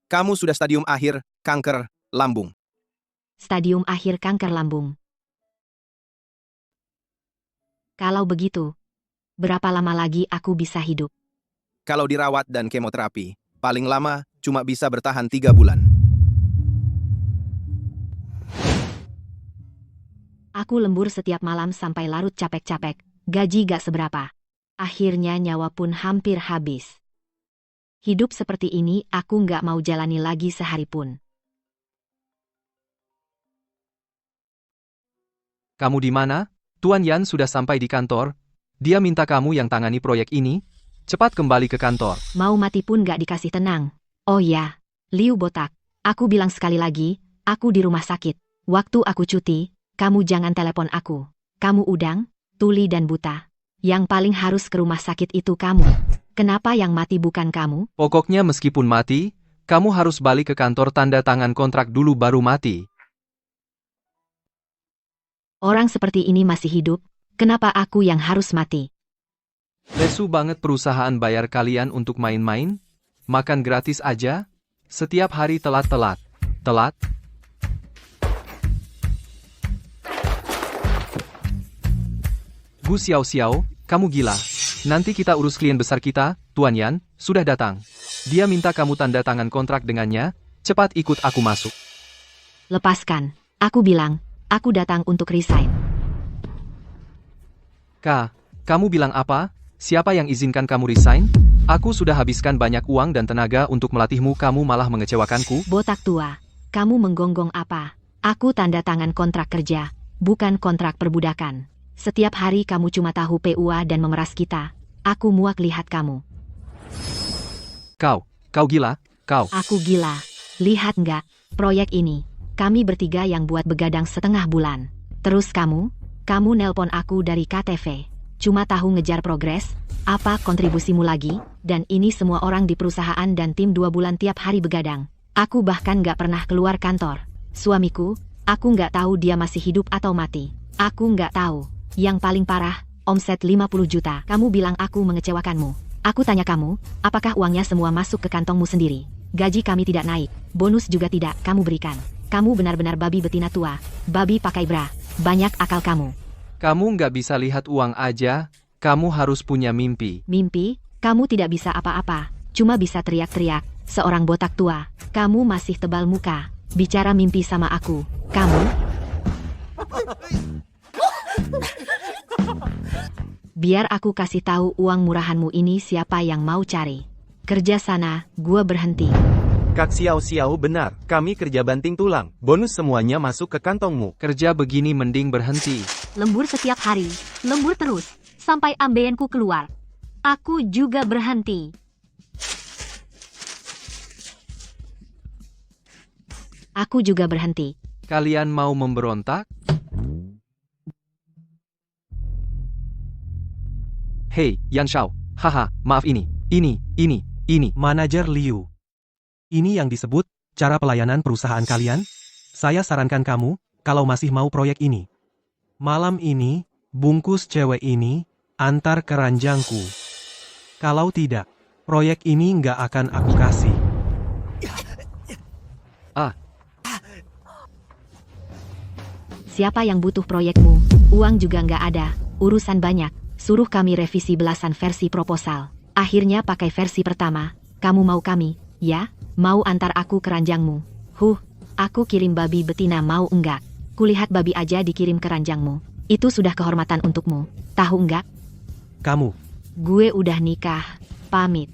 Kamu sudah stadium akhir kanker lambung. Stadium akhir kanker lambung. Kalau begitu, berapa lama lagi aku bisa hidup? Kalau dirawat dan kemoterapi, paling lama cuma bisa bertahan 3 bulan. Aku lembur setiap malam sampai larut capek-capek, gaji gak seberapa. Akhirnya nyawa pun hampir habis. Hidup seperti ini aku nggak mau jalani lagi sehari pun. Kamu di mana? Tuan Yan sudah sampai di kantor. Dia minta kamu yang tangani proyek ini. Cepat kembali ke kantor. Mau mati pun nggak dikasih tenang. Oh ya, Liu Botak. Aku bilang sekali lagi, aku di rumah sakit. Waktu aku cuti, kamu jangan telepon aku. Kamu udang, tuli dan buta. Yang paling harus ke rumah sakit itu kamu. Kenapa yang mati bukan kamu? Pokoknya meskipun mati, kamu harus balik ke kantor tanda tangan kontrak dulu baru mati. Orang seperti ini masih hidup, kenapa aku yang harus mati? Lesu banget perusahaan bayar kalian untuk main-main? Makan gratis aja? Setiap hari telat-telat. Telat? Gu Xiao-Xiao, kamu gila. Nanti kita urus klien besar kita, Tuan Yan, sudah datang. Dia minta kamu tanda tangan kontrak dengannya, cepat ikut aku masuk. Lepaskan. Aku bilang, aku datang untuk resign. Kamu bilang apa? Siapa yang izinkan kamu resign? Aku sudah habiskan banyak uang dan tenaga untuk melatihmu, kamu malah mengecewakanku. Botak tua, kamu menggonggong apa? Aku tanda tangan kontrak kerja, bukan kontrak perbudakan. Setiap hari kamu cuma tahu PUA dan memeras kita. Aku muak lihat kamu. Kau gila, kau. Aku gila. Lihat nggak, proyek ini. Kami bertiga yang buat begadang setengah bulan. Terus kamu nelpon aku dari KTV. Cuma tahu ngejar progres, apa kontribusimu lagi? Dan ini semua orang di perusahaan dan tim 2 bulan tiap hari begadang. Aku bahkan nggak pernah keluar kantor. Suamiku, aku nggak tahu dia masih hidup atau mati. Aku nggak tahu. Yang paling parah, omset 50 juta. Kamu bilang aku mengecewakanmu. Aku tanya kamu, apakah uangnya semua masuk ke kantongmu sendiri? Gaji kami tidak naik, bonus juga tidak kamu berikan. Kamu benar-benar babi betina tua, babi pakai bra. Banyak akal kamu. Kamu nggak bisa lihat uang aja, kamu harus punya mimpi. Mimpi? Kamu tidak bisa apa-apa, cuma bisa teriak-teriak. Seorang botak tua, kamu masih tebal muka. Bicara mimpi sama aku, kamu? Biar aku kasih tahu uang murahanmu ini siapa yang mau cari. Kerja sana, gua berhenti. Kak Xiao-Xiao benar, kami kerja banting tulang, bonus semuanya masuk ke kantongmu. Kerja begini mending berhenti. Lembur setiap hari, lembur terus, sampai ambeanku keluar. Aku juga berhenti. Aku juga berhenti. Kalian mau memberontak? Hei, Yan Shao. Haha, maaf ini. Manajer Liu. Ini yang disebut cara pelayanan perusahaan kalian? Saya sarankan kamu, kalau masih mau proyek ini. Malam ini, bungkus cewek ini, antar ke ranjangku. Kalau tidak, proyek ini nggak akan aku kasih. Siapa yang butuh proyekmu? Uang juga nggak ada, urusan banyak. Suruh kami revisi belasan versi proposal. Akhirnya pakai versi pertama. Kamu mau kami, ya? Mau antar aku ke ranjangmu? Aku kirim babi betina mau enggak? Kulihat babi aja dikirim ke ranjangmu. Itu sudah kehormatan untukmu. Tahu enggak? Kamu, Gue udah nikah. Pamit.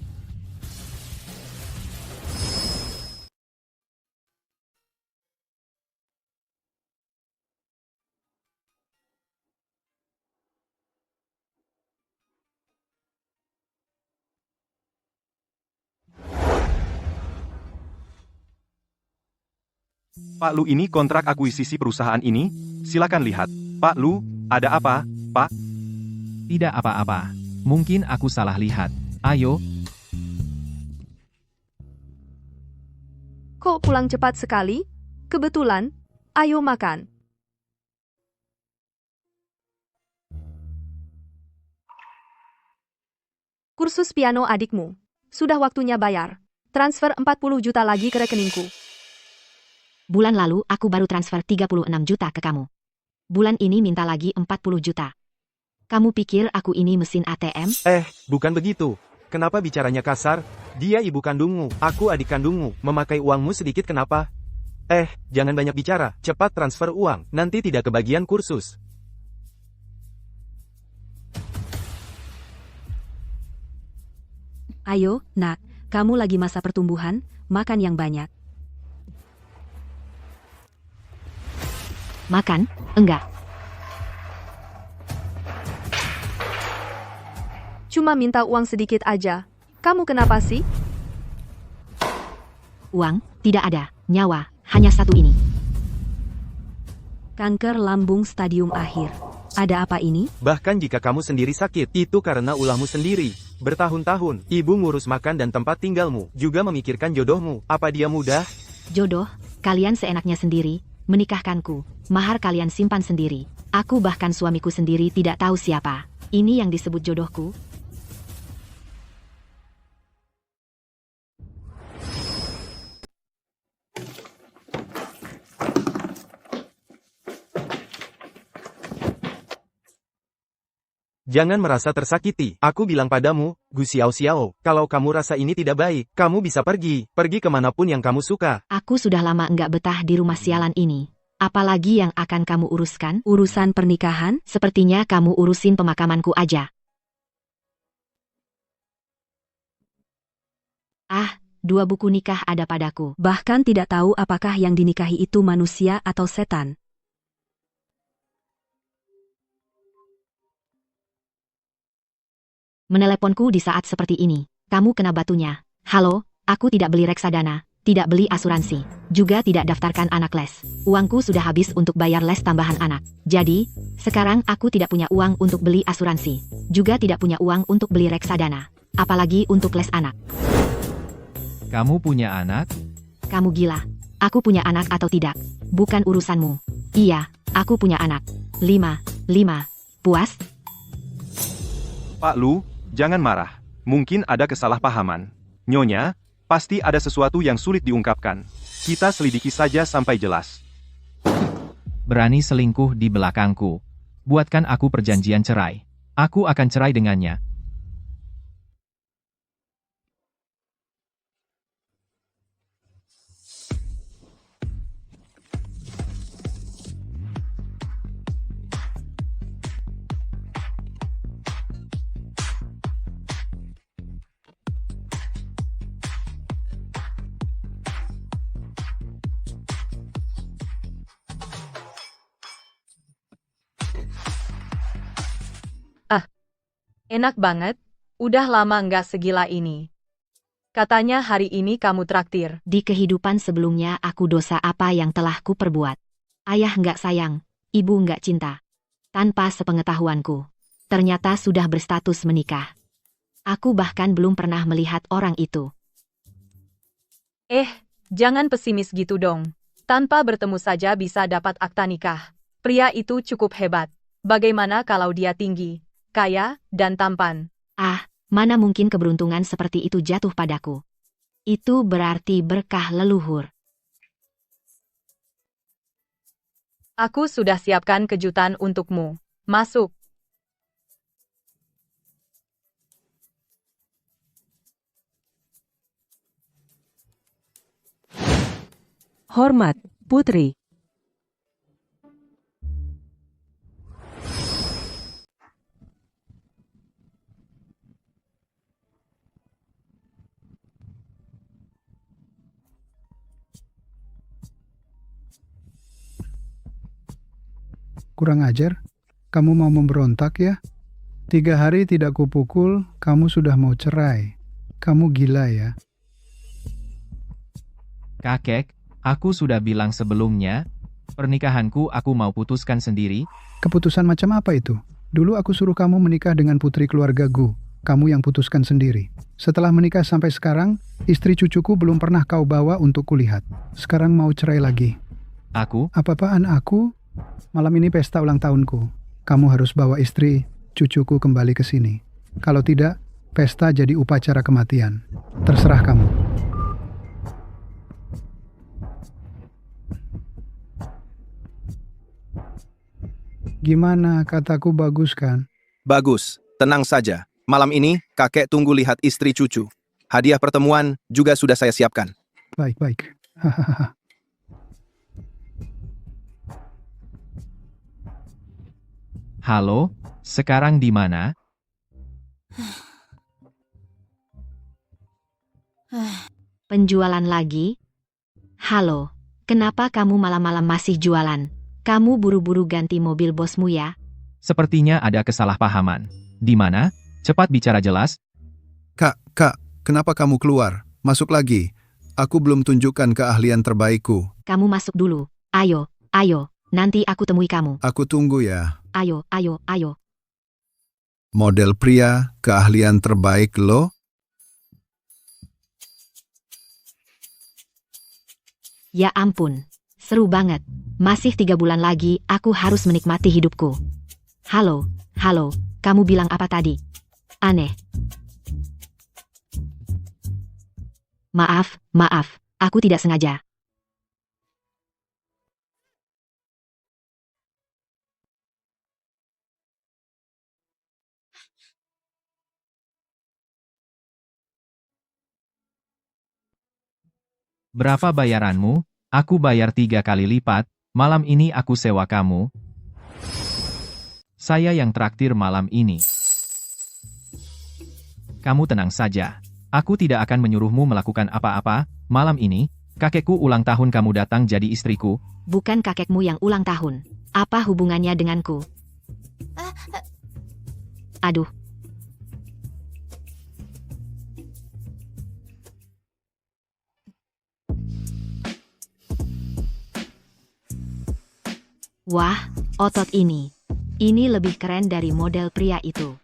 Pak Lu, ini kontrak akuisisi perusahaan ini, silakan lihat. Pak Lu, ada apa, Pak? Tidak apa-apa. Mungkin aku salah lihat. Ayo. Kok pulang cepat sekali? Kebetulan, ayo makan. Kursus piano adikmu. Sudah waktunya bayar. transfer 40 juta lagi ke rekeningku. Bulan lalu aku baru transfer 36 juta ke kamu. Bulan ini minta lagi 40 juta. Kamu pikir aku ini mesin ATM? Bukan begitu. Kenapa bicaranya kasar? Dia ibu kandungmu, aku adik kandungmu, memakai uangmu sedikit kenapa? Jangan banyak bicara, cepat transfer uang, nanti tidak kebagian kursus. Ayo, nak, kamu lagi masa pertumbuhan, makan yang banyak. Makan? Enggak. Cuma minta uang sedikit aja. Kamu kenapa sih? Uang? Tidak ada. Nyawa? Hanya satu ini. Kanker lambung stadium akhir. Ada apa ini? Bahkan jika kamu sendiri sakit, itu karena ulahmu sendiri. Bertahun-tahun, ibu ngurus makan dan tempat tinggalmu, juga memikirkan jodohmu. Apa dia mudah? Jodoh? Kalian seenaknya sendiri, menikahkanku. Mahar kalian simpan sendiri. Aku bahkan suamiku sendiri tidak tahu siapa. Ini yang disebut jodohku? Jangan merasa tersakiti. Aku bilang padamu, Gu Xiao Xiao, kalau kamu rasa ini tidak baik, kamu bisa pergi. Pergi kemanapun yang kamu suka. Aku sudah lama enggak betah di rumah sialan ini. Apalagi yang akan kamu uruskan? Urusan pernikahan? Sepertinya kamu urusin pemakamanku aja. Dua buku nikah ada padaku. Bahkan tidak tahu apakah yang dinikahi itu manusia atau setan. Meneleponku di saat seperti ini. Kamu kena batunya. Halo, aku tidak beli reksadana, tidak beli asuransi, juga tidak daftarkan anak les. Uangku sudah habis untuk bayar les tambahan anak. Jadi, sekarang aku tidak punya uang untuk beli asuransi, juga tidak punya uang untuk beli reksadana, apalagi untuk les anak. Kamu punya anak? Kamu gila. Aku punya anak atau tidak, bukan urusanmu. Iya, aku punya anak. 5. Puas? Pak Lu, jangan marah. Mungkin ada kesalahpahaman. Nyonya, pasti ada sesuatu yang sulit diungkapkan. Kita selidiki saja sampai jelas. Berani selingkuh di belakangku. Buatkan aku perjanjian cerai. Aku akan cerai dengannya. Enak banget, udah lama nggak segila ini. Katanya hari ini kamu traktir. Di kehidupan sebelumnya aku dosa apa yang telah kuperbuat? Ayah nggak sayang, ibu nggak cinta. Tanpa sepengetahuanku, ternyata sudah berstatus menikah. Aku bahkan belum pernah melihat orang itu. Jangan pesimis gitu dong. Tanpa bertemu saja bisa dapat akta nikah. Pria itu cukup hebat. Bagaimana kalau dia tinggi, kaya, dan tampan? Mana mungkin keberuntungan seperti itu jatuh padaku. Itu berarti berkah leluhur. Aku sudah siapkan kejutan untukmu. Masuk. Hormat, Putri. Kurang ajar, kamu mau memberontak ya? 3 hari tidak kupukul, kamu sudah mau cerai. Kamu gila ya? Kakek, aku sudah bilang sebelumnya, pernikahanku aku mau putuskan sendiri. Keputusan macam apa itu? Dulu aku suruh kamu menikah dengan putri keluarga Gu. Kamu yang putuskan sendiri. Setelah menikah sampai sekarang, istri cucuku belum pernah kau bawa untuk kulihat. Sekarang mau cerai lagi. Aku? Apa-apaan aku? Malam ini pesta ulang tahunku. Kamu harus bawa istri, cucuku kembali ke sini. Kalau tidak, pesta jadi upacara kematian. Terserah kamu. Gimana, kataku bagus kan? Bagus, tenang saja. Malam ini, kakek tunggu lihat istri cucu. Hadiah pertemuan juga sudah saya siapkan. Baik-baik. Hahaha. Halo, sekarang di mana? Penjualan lagi? Halo, kenapa kamu malam-malam masih jualan? Kamu buru-buru ganti mobil bosmu ya? Sepertinya ada kesalahpahaman. Di mana? Cepat bicara jelas. Kak, kenapa kamu keluar? Masuk lagi. Aku belum tunjukkan keahlian terbaikku. Kamu masuk dulu. Ayo, nanti aku temui kamu. Aku tunggu ya. Ayo. Model pria, keahlian terbaik lo? Ya ampun, seru banget. Masih 3 bulan lagi, aku harus menikmati hidupku. Halo, kamu bilang apa tadi? Aneh. Maaf, aku tidak sengaja. Berapa bayaranmu? Aku bayar 3 kali lipat. Malam ini aku sewa kamu. Saya yang traktir malam ini. Kamu tenang saja. Aku tidak akan menyuruhmu melakukan apa-apa. Malam ini, kakekku ulang tahun, kamu datang jadi istriku. Bukan kakekmu yang ulang tahun. Apa hubungannya denganku? Aduh. Wah, otot ini. Ini lebih keren dari model pria itu.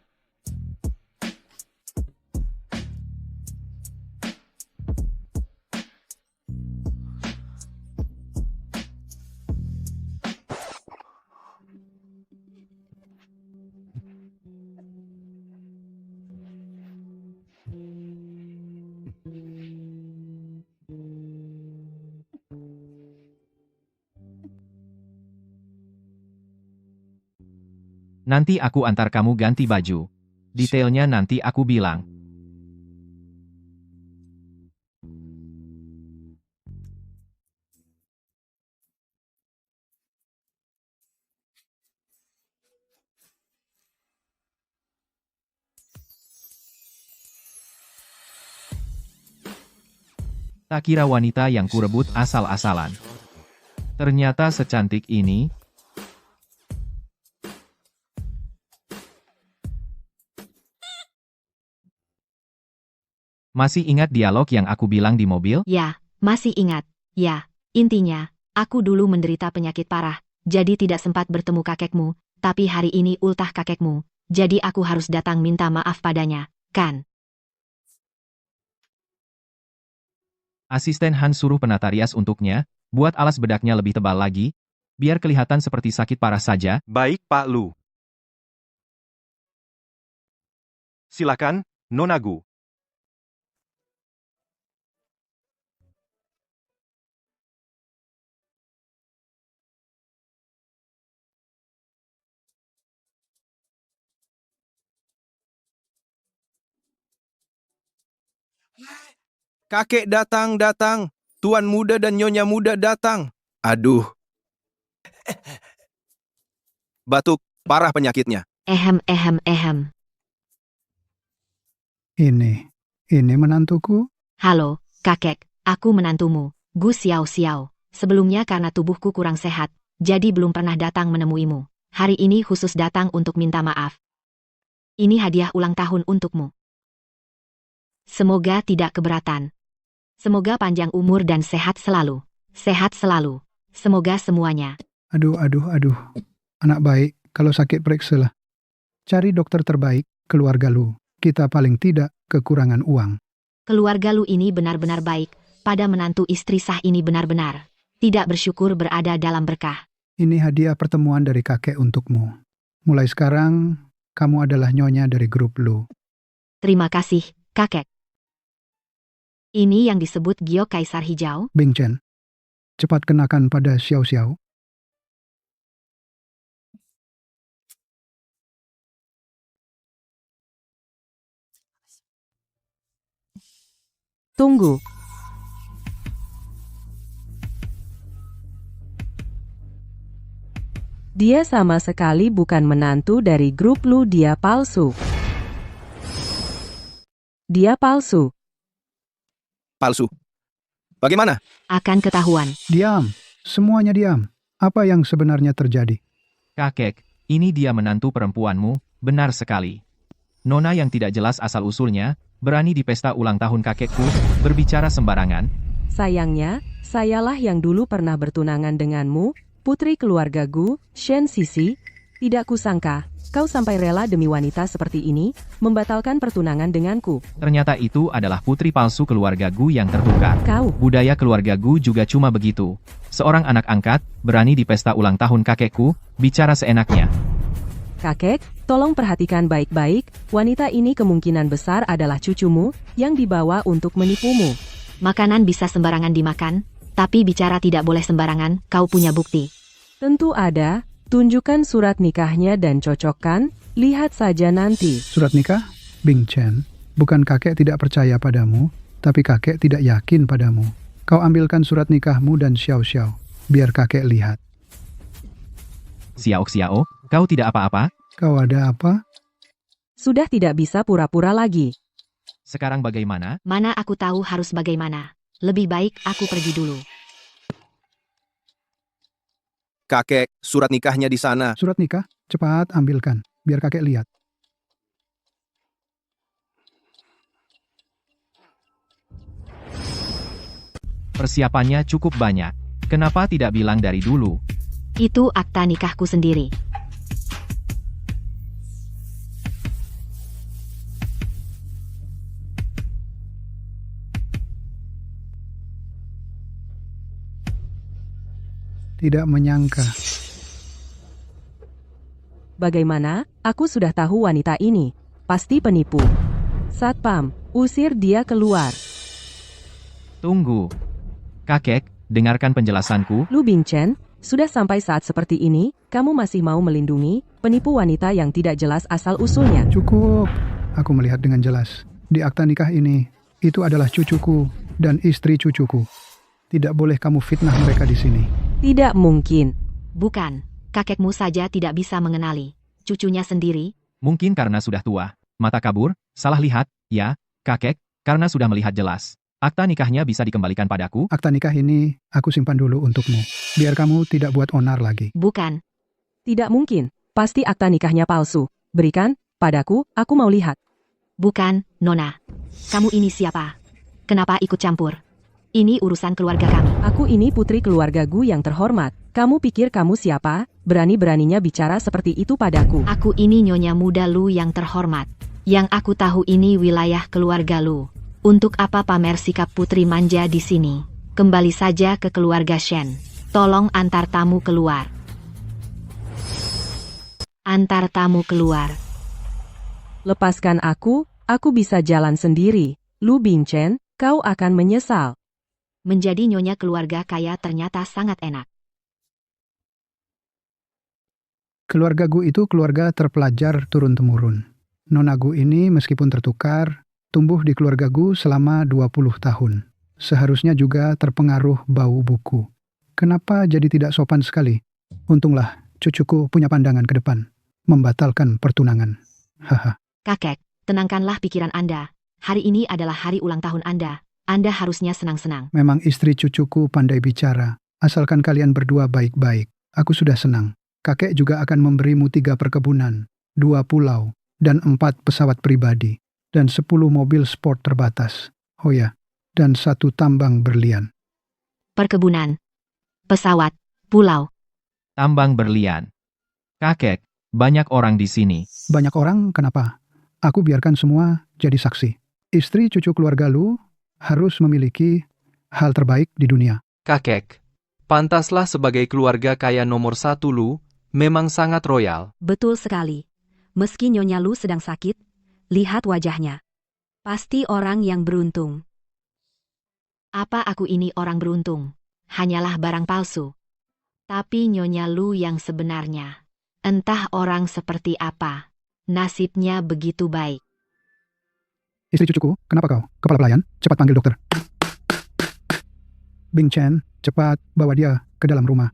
Nanti aku antar kamu ganti baju. Detailnya nanti aku bilang. Tak kira wanita yang kurebut asal-asalan. Ternyata secantik ini. Masih ingat dialog yang aku bilang di mobil? Ya, masih ingat. Ya, intinya, aku dulu menderita penyakit parah, jadi tidak sempat bertemu kakekmu, tapi hari ini ultah kakekmu, jadi aku harus datang minta maaf padanya, kan? Asisten Han suruh penata rias untuknya, buat alas bedaknya lebih tebal lagi, biar kelihatan seperti sakit parah saja. Baik, Pak Lu. Silakan, Nona Gu. Kakek datang. Tuan muda dan nyonya muda datang. Aduh. Batuk, parah penyakitnya. Ehem. Ini menantuku? Halo, kakek, aku menantumu, Gu Xiao Xiao. Sebelumnya karena tubuhku kurang sehat, jadi belum pernah datang menemuimu. Hari ini khusus datang untuk minta maaf. Ini hadiah ulang tahun untukmu. Semoga tidak keberatan. Semoga panjang umur dan sehat selalu. Sehat selalu. Semoga semuanya. Aduh. Anak baik, kalau sakit periksalah. Cari dokter terbaik, keluarga lu. Kita paling tidak kekurangan uang. Keluarga lu ini benar-benar baik. Pada menantu istri sah ini benar-benar. Tidak bersyukur berada dalam berkah. Ini hadiah pertemuan dari kakek untukmu. Mulai sekarang, kamu adalah nyonya dari grup lu. Terima kasih, kakek. Ini yang disebut giok kaisar hijau? Bing Chen, cepat kenakan pada Xiao Xiao. Tunggu. Dia sama sekali bukan menantu dari grup Lu, dia palsu. Dia palsu. Palsu. Bagaimana? Akan ketahuan. Diam. Semuanya diam. Apa yang sebenarnya terjadi? Kakek, ini dia menantu perempuanmu, benar sekali. Nona yang tidak jelas asal-usulnya, berani di pesta ulang tahun kakekku, berbicara sembarangan. Sayangnya, sayalah yang dulu pernah bertunangan denganmu, putri keluarga Gu, Shen Sisi. Tidak kusangka, kau sampai rela demi wanita seperti ini, membatalkan pertunangan denganku. Ternyata itu adalah putri palsu keluarga Gu yang tertukar. Kau, Budaya keluarga Gu juga cuma begitu. Seorang anak angkat, berani di pesta ulang tahun kakekku, bicara seenaknya. kakek, tolong perhatikan baik-baik, wanita ini kemungkinan besar adalah cucumu, yang dibawa untuk menipumu. Makanan bisa sembarangan dimakan, tapi bicara tidak boleh sembarangan, kau punya bukti. Tentu ada, tunjukkan surat nikahnya dan cocokkan, lihat saja nanti. Surat nikah? Bing Chen, bukan kakek tidak percaya padamu, tapi kakek tidak yakin padamu. Kau ambilkan surat nikahmu dan Xiao, biar kakek lihat. Xiao, kau tidak apa-apa? Kau ada apa? Sudah tidak bisa pura-pura lagi. Sekarang bagaimana? Mana aku tahu harus bagaimana. Lebih baik aku pergi dulu. Kakek, surat nikahnya di sana. Surat nikah? Cepat ambilkan, biar kakek lihat. Persiapannya cukup banyak. Kenapa tidak bilang dari dulu? Itu akta nikahku sendiri. Tidak menyangka. Bagaimana? Aku sudah tahu wanita ini. Pasti penipu. Satpam, usir dia keluar. Tunggu. Kakek, dengarkan penjelasanku. Lu Bingchen, sudah sampai saat seperti ini, kamu masih mau melindungi penipu wanita yang tidak jelas asal-usulnya. Cukup. Aku melihat dengan jelas. Di akta nikah ini, itu adalah cucuku dan istri cucuku. Tidak boleh kamu fitnah mereka di sini. Tidak mungkin. Bukan, kakekmu saja tidak bisa mengenali cucunya sendiri. Mungkin karena sudah tua. Mata kabur, salah lihat, ya, kakek, karena sudah melihat jelas. Akta nikahnya bisa dikembalikan padaku? Akta nikah ini aku simpan dulu untukmu. Biar kamu tidak buat onar lagi. Bukan. Tidak mungkin. Pasti akta nikahnya palsu. Berikan, padaku, aku mau lihat. Bukan, Nona. Kamu ini siapa? Kenapa ikut campur? Ini urusan keluarga kami. Aku ini putri keluarga Gu yang terhormat. Kamu pikir kamu siapa? Berani-beraninya bicara seperti itu padaku. Aku ini nyonya muda Lu yang terhormat. Yang aku tahu ini wilayah keluarga Lu. Untuk apa pamer sikap putri manja di sini? Kembali saja ke keluarga Shen. Tolong antar tamu keluar. Antar tamu keluar. Lepaskan aku bisa jalan sendiri. Lu Bingchen, kau akan menyesal. Menjadi nyonya keluarga kaya ternyata sangat enak. Keluarga Gu itu keluarga terpelajar turun-temurun. Nona Gu ini meskipun tertukar, tumbuh di keluarga Gu selama 20 tahun. Seharusnya juga terpengaruh bau buku. Kenapa jadi tidak sopan sekali? Untunglah, cucuku punya pandangan ke depan. Membatalkan pertunangan. Haha. Kakek, tenangkanlah pikiran Anda. Hari ini adalah hari ulang tahun Anda. Anda harusnya senang-senang. Memang istri cucuku pandai bicara. Asalkan kalian berdua baik-baik. Aku sudah senang. Kakek juga akan memberimu 3 perkebunan, 2 pulau, dan 4 pesawat pribadi. Dan 10 mobil sport terbatas. Oh ya, dan 1 tambang berlian. Perkebunan, pesawat, pulau. Tambang berlian. Kakek, banyak orang di sini. Banyak orang, kenapa? Aku biarkan semua jadi saksi. Istri cucu keluarga Lu harus memiliki hal terbaik di dunia. Kakek, pantaslah sebagai keluarga kaya nomor 1 Lu, memang sangat royal. Betul sekali. Meski Nyonya Lu sedang sakit, lihat wajahnya. Pasti orang yang beruntung. Apa aku ini orang beruntung? Hanyalah barang palsu. Tapi Nyonya Lu yang sebenarnya. Entah orang seperti apa. Nasibnya begitu baik. Istri cucuku, kenapa kau? Kepala pelayan, cepat panggil dokter. Bing Chen, cepat bawa dia ke dalam rumah.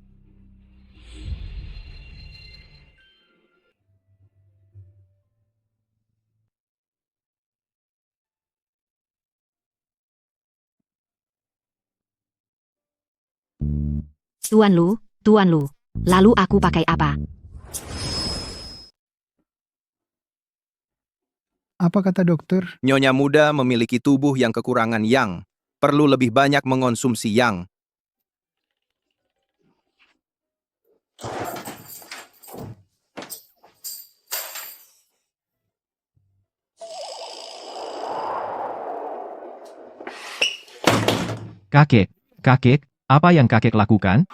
Tuan Lu, lalu aku pakai apa? Apa kata dokter? Nyonya muda memiliki tubuh yang kekurangan yang. Perlu lebih banyak mengonsumsi yang. Kakek, apa yang kakek lakukan?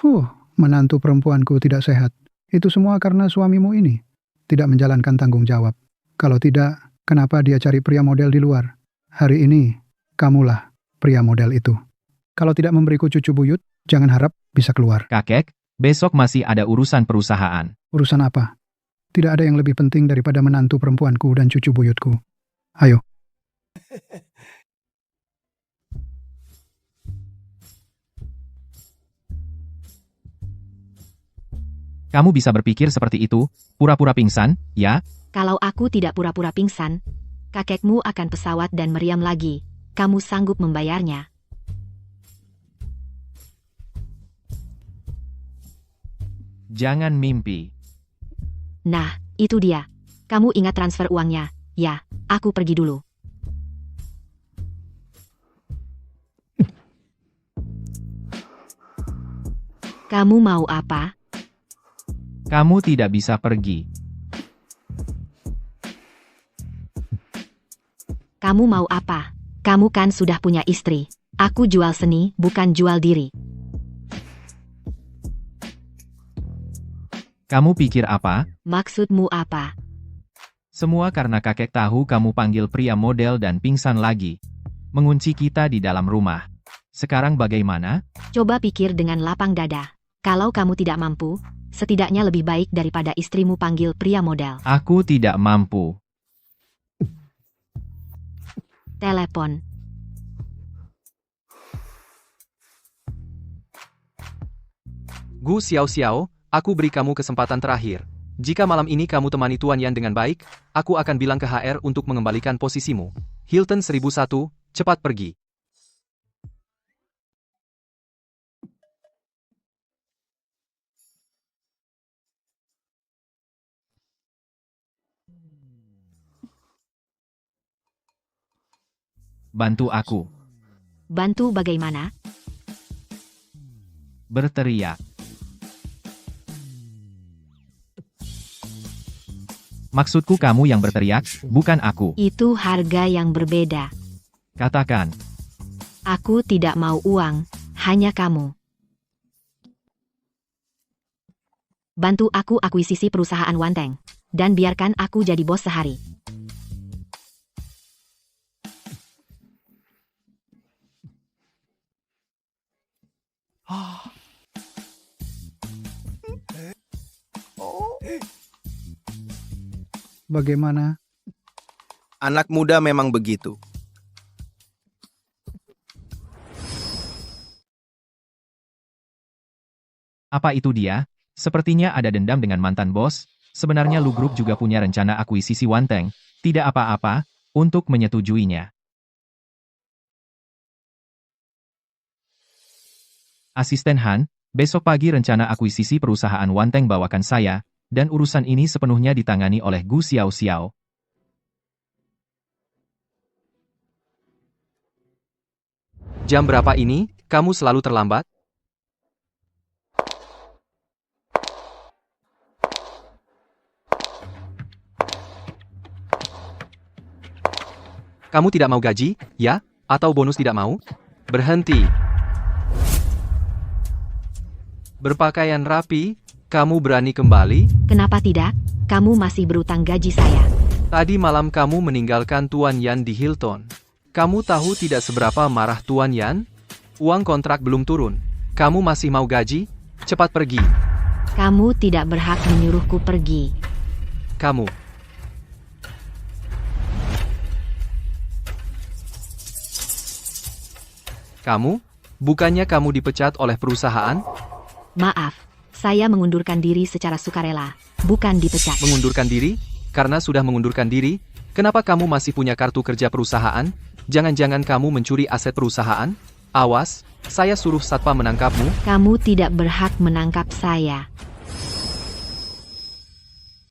Menantu perempuanku tidak sehat. Itu semua karena suamimu ini tidak menjalankan tanggung jawab. Kalau tidak, kenapa dia cari pria model di luar? Hari ini, kamulah pria model itu. Kalau tidak memberiku cucu buyut, jangan harap bisa keluar. Kakek, besok masih ada urusan perusahaan. Urusan apa? Tidak ada yang lebih penting daripada menantu perempuanku dan cucu buyutku. Ayo. Kamu bisa berpikir seperti itu, pura-pura pingsan, ya? Kalau aku tidak pura-pura pingsan, kakekmu akan pesawat dan meriam lagi. Kamu sanggup membayarnya. Jangan mimpi. Nah, itu dia. Kamu ingat transfer uangnya? Ya, aku pergi dulu. Kamu mau apa? Kamu tidak bisa pergi. Kamu mau apa? Kamu kan sudah punya istri. Aku jual seni, bukan jual diri. Kamu pikir apa? Maksudmu apa? Semua karena kakek tahu kamu panggil pria model dan pingsan lagi. Mengunci kita di dalam rumah. Sekarang bagaimana? Coba pikir dengan lapang dada. Kalau kamu tidak mampu, setidaknya lebih baik daripada istrimu panggil pria model. Aku tidak mampu. Telepon. Gu Xiao, aku beri kamu kesempatan terakhir. Jika malam ini kamu temani Tuan Yan dengan baik, aku akan bilang ke HR untuk mengembalikan posisimu. Hilton 1001, cepat pergi. Bantu aku. Bantu bagaimana? Berteriak. Maksudku kamu yang berteriak, bukan aku. Itu harga yang berbeda. Katakan. Aku tidak mau uang, hanya kamu. Bantu aku akuisisi perusahaan Wanteng. Dan biarkan aku jadi bos sehari. Bagaimana? Anak muda memang begitu. Apa itu dia? Sepertinya ada dendam dengan mantan bos. Sebenarnya Lu Group juga punya rencana akuisisi Wanteng. Tidak apa-apa, untuk menyetujuinya. Asisten Han, besok pagi rencana akuisisi perusahaan Wanteng bawakan saya, dan urusan ini sepenuhnya ditangani oleh Gu Xiao. Jam berapa ini? Kamu selalu terlambat? Kamu tidak mau gaji, ya? Atau bonus tidak mau? Berhenti. Berpakaian rapi, kamu berani kembali? Kenapa tidak? Kamu masih berutang gaji saya. Tadi malam kamu meninggalkan Tuan Yan di Hilton. Kamu tahu tidak seberapa marah Tuan Yan? Uang kontrak belum turun. Kamu masih mau gaji? Cepat pergi. Kamu tidak berhak menyuruhku pergi. Kamu. Kamu? Bukannya kamu dipecat oleh perusahaan? Maaf, saya mengundurkan diri secara sukarela, bukan dipecat. Mengundurkan diri? Karena sudah mengundurkan diri, kenapa kamu masih punya kartu kerja perusahaan? Jangan-jangan kamu mencuri aset perusahaan? Awas, saya suruh satpam menangkapmu. Kamu tidak berhak menangkap saya.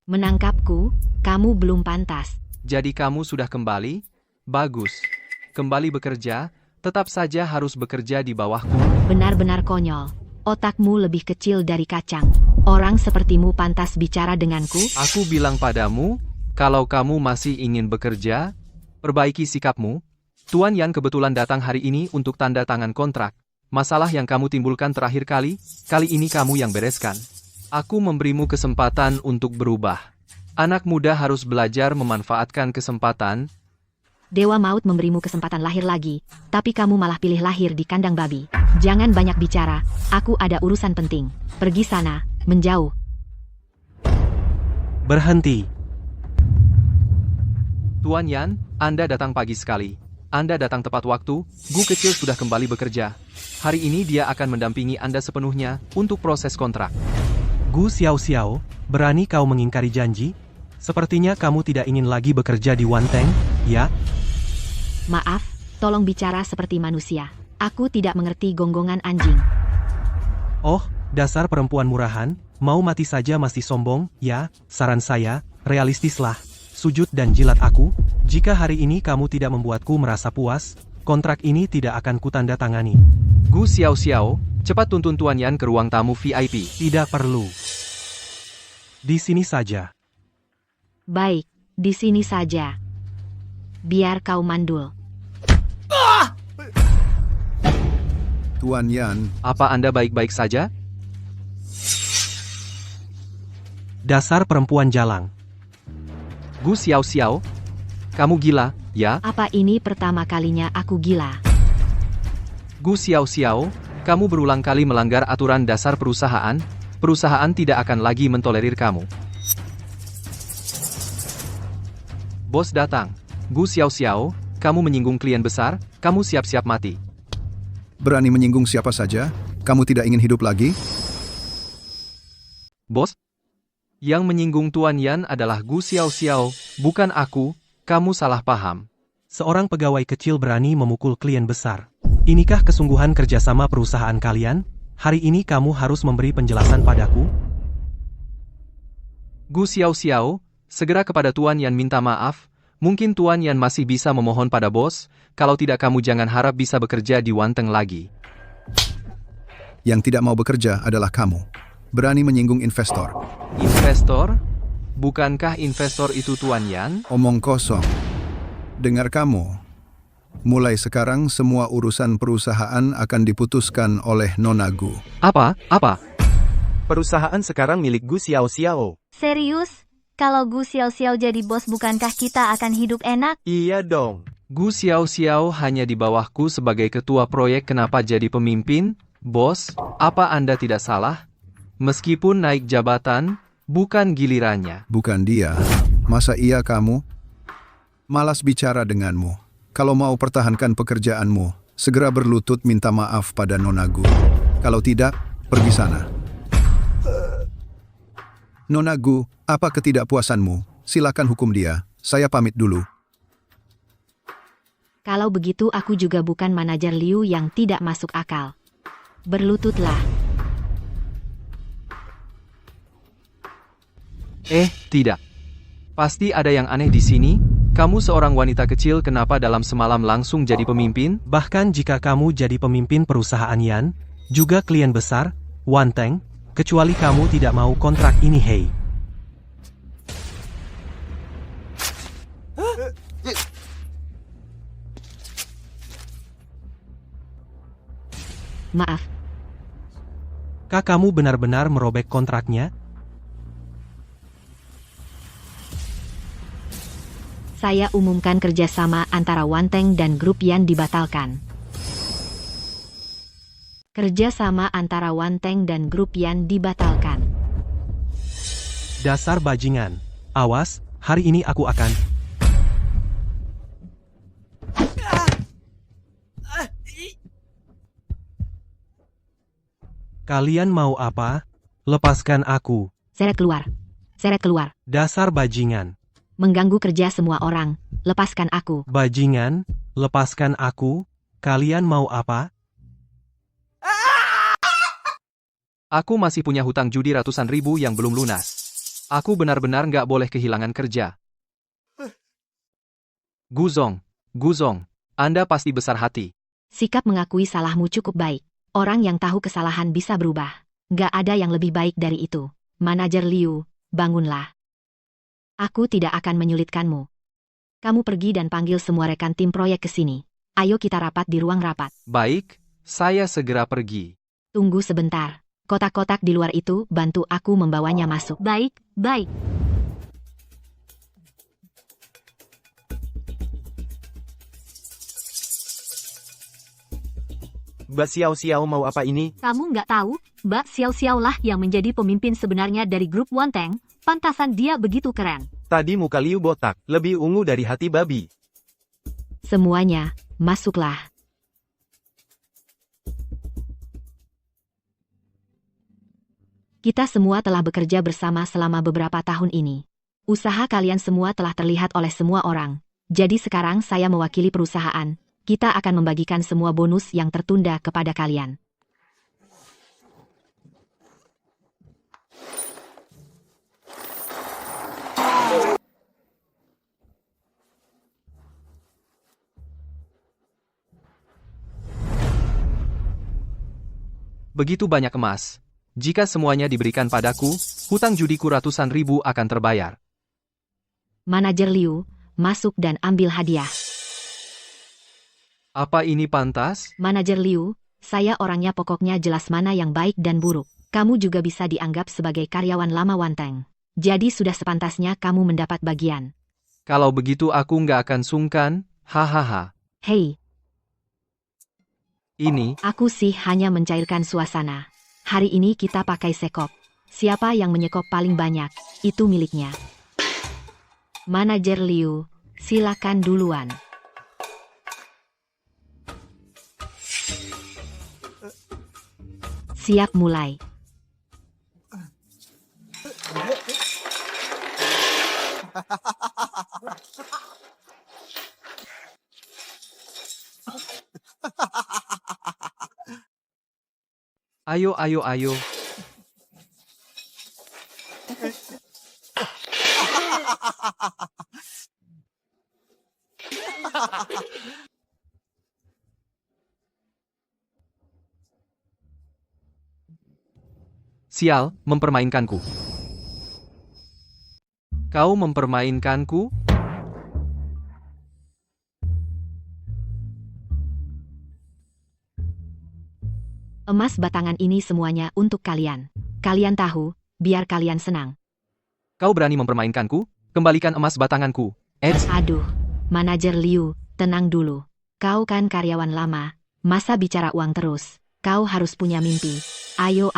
Menangkapku, kamu belum pantas. Jadi kamu sudah kembali? Bagus. Kembali bekerja, tetap saja harus bekerja di bawahku. Benar-benar konyol. Otakmu lebih kecil dari kacang. Orang sepertimu pantas bicara denganku? Aku bilang padamu, kalau kamu masih ingin bekerja, perbaiki sikapmu. Tuan Yan kebetulan datang hari ini untuk tanda tangan kontrak. Masalah yang kamu timbulkan terakhir kali ini kamu yang bereskan. Aku memberimu kesempatan untuk berubah. Anak muda harus belajar memanfaatkan kesempatan. Dewa Maut memberimu kesempatan lahir lagi, tapi kamu malah pilih lahir di kandang babi. Jangan banyak bicara, aku ada urusan penting. Pergi sana, menjauh. Berhenti. Tuan Yan, Anda datang pagi sekali. Anda datang tepat waktu, Gu kecil sudah kembali bekerja. Hari ini dia akan mendampingi Anda sepenuhnya untuk proses kontrak. Gu Xiao Xiao, berani kau mengingkari janji? Sepertinya kamu tidak ingin lagi bekerja di Wanteng, ya? Maaf, tolong bicara seperti manusia. Aku tidak mengerti gonggongan anjing. Oh, dasar perempuan murahan, mau mati saja masih sombong, ya? Saran saya, realistislah. Sujud dan jilat aku. Jika hari ini kamu tidak membuatku merasa puas, kontrak ini tidak akan kutanda tangani. Gu Xiao Xiao, cepat tuntun Tuan Yan ke ruang tamu VIP. Tidak perlu. Di sini saja. Baik, di sini saja. Biar kau mandul. Tuan Yan, Apa Anda baik-baik saja? Dasar perempuan jalang. Gu Xiao Xiao, kamu gila, ya? Apa ini pertama kalinya aku gila? Gu Xiao Xiao, kamu berulang kali melanggar aturan dasar perusahaan. Perusahaan tidak akan lagi mentolerir kamu. Bos datang. Gu Xiao Xiao, kamu menyinggung klien besar, kamu siap-siap mati. berani menyinggung siapa saja? Kamu tidak ingin hidup lagi? Bos? Yang menyinggung Tuan Yan adalah Gu Xiao Xiao, bukan aku, kamu salah paham. Seorang pegawai kecil berani memukul klien besar. Inikah kesungguhan kerjasama perusahaan kalian? Hari ini kamu harus memberi penjelasan padaku. Gu Xiao Xiao, segera kepada Tuan Yan minta maaf. Mungkin Tuan Yan masih bisa memohon pada bos, kalau tidak kamu jangan harap bisa bekerja di Wanteng lagi. Yang tidak mau bekerja adalah kamu. Berani menyinggung investor. Investor? Bukankah investor itu Tuan Yan? Omong kosong. Dengar kamu. Mulai sekarang semua urusan perusahaan akan diputuskan oleh Nona Gu. Apa? Perusahaan sekarang milik Gu Xiao Xiao. Serius? Kalau Gu Xiao Xiao jadi bos bukankah kita akan hidup enak? Iya dong. Gu Xiao Xiao hanya di bawahku sebagai ketua proyek, kenapa jadi pemimpin? Bos, apa Anda tidak salah? Meskipun naik jabatan, bukan gilirannya. Bukan dia. Masa iya kamu? Malas bicara denganmu. Kalau mau pertahankan pekerjaanmu, segera berlutut minta maaf pada Nona Gu. Kalau tidak, pergi sana. Nona Gu, apa ketidakpuasanmu? Silakan hukum dia. Saya pamit dulu. Kalau begitu aku juga bukan manajer Liu yang tidak masuk akal. Berlututlah. Tidak. Pasti ada yang aneh di sini. Kamu seorang wanita kecil, kenapa dalam semalam langsung jadi pemimpin? Bahkan jika kamu jadi pemimpin perusahaan Yan, juga klien besar, Wanteng, kecuali kamu tidak mau kontrak ini, hei. Maaf, Kah kamu benar-benar merobek kontraknya? saya umumkan kerjasama antara Wanteng dan grup Yan dibatalkan. Kerjasama antara Wanteng dan grup Yan dibatalkan. Dasar bajingan. Awas, hari ini aku akan... Kalian mau apa? Lepaskan aku. Seret keluar. Seret keluar. Dasar bajingan. Mengganggu kerja semua orang. Lepaskan aku. Bajingan, lepaskan aku. Kalian mau apa? Aku masih punya hutang judi ratusan ribu yang belum lunas. Aku benar-benar nggak boleh kehilangan kerja. Guzong, Anda pasti besar hati. Sikap mengakui salahmu cukup baik. Orang yang tahu kesalahan bisa berubah. Nggak ada yang lebih baik dari itu. Manajer Liu, bangunlah. Aku tidak akan menyulitkanmu. Kamu pergi dan panggil semua rekan tim proyek ke sini. Ayo kita rapat di ruang rapat. Baik, saya segera pergi. Tunggu sebentar. Kotak-kotak di luar itu, bantu aku membawanya masuk. Baik, baik. Mbak Xiao Xiao mau apa ini? Kamu nggak tahu, Mbak Xiao Xiao lah yang menjadi pemimpin sebenarnya dari grup Wanteng. Pantasan dia begitu keren. Tadi muka Liu botak, lebih ungu dari hati babi. Semuanya, masuklah. Kita semua telah bekerja bersama selama beberapa tahun ini. Usaha kalian semua telah terlihat oleh semua orang. Jadi sekarang saya mewakili perusahaan. Kita akan membagikan semua bonus yang tertunda kepada kalian. Begitu banyak emas. Jika semuanya diberikan padaku, hutang judiku ratusan ribu akan terbayar. Manajer Liu, masuk dan ambil hadiah. Apa ini pantas? Manajer Liu, saya orangnya pokoknya jelas mana yang baik dan buruk. Kamu juga bisa dianggap sebagai karyawan lama Wanteng. Jadi sudah sepantasnya kamu mendapat bagian. Kalau begitu aku nggak akan sungkan, hahaha. Hei, Ini, aku sih hanya mencairkan suasana. Hari ini kita pakai sekop. Siapa yang menyekop paling banyak, itu miliknya. Manajer Liu, silakan duluan. Siap mulai. ayo. Sial, mempermainkanku. Kau mempermainkanku? Emas batangan ini semuanya untuk kalian. Kalian tahu, biar kalian senang. Kau berani mempermainkanku? Kembalikan emas batanganku. Aduh, Manajer Liu, tenang dulu. Kau kan karyawan lama, masa bicara uang terus? Kau harus punya mimpi. Ayo.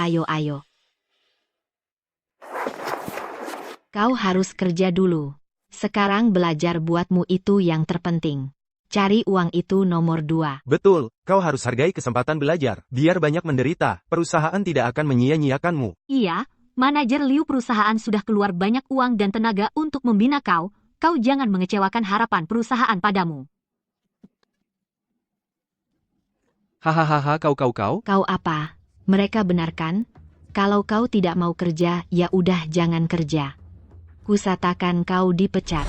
Kau harus kerja dulu. Sekarang belajar buatmu itu yang terpenting. Cari uang itu nomor 2. Betul, kau harus hargai kesempatan belajar. Biar banyak menderita, perusahaan tidak akan menyia-nyiakanmu. Iya, Manajer Liu perusahaan sudah keluar banyak uang dan tenaga untuk membina kau. Kau jangan mengecewakan harapan perusahaan padamu. Hahaha, kau. Kau apa? Mereka benarkan? Kalau kau tidak mau kerja, ya udah jangan kerja. Kusatakan kau dipecat.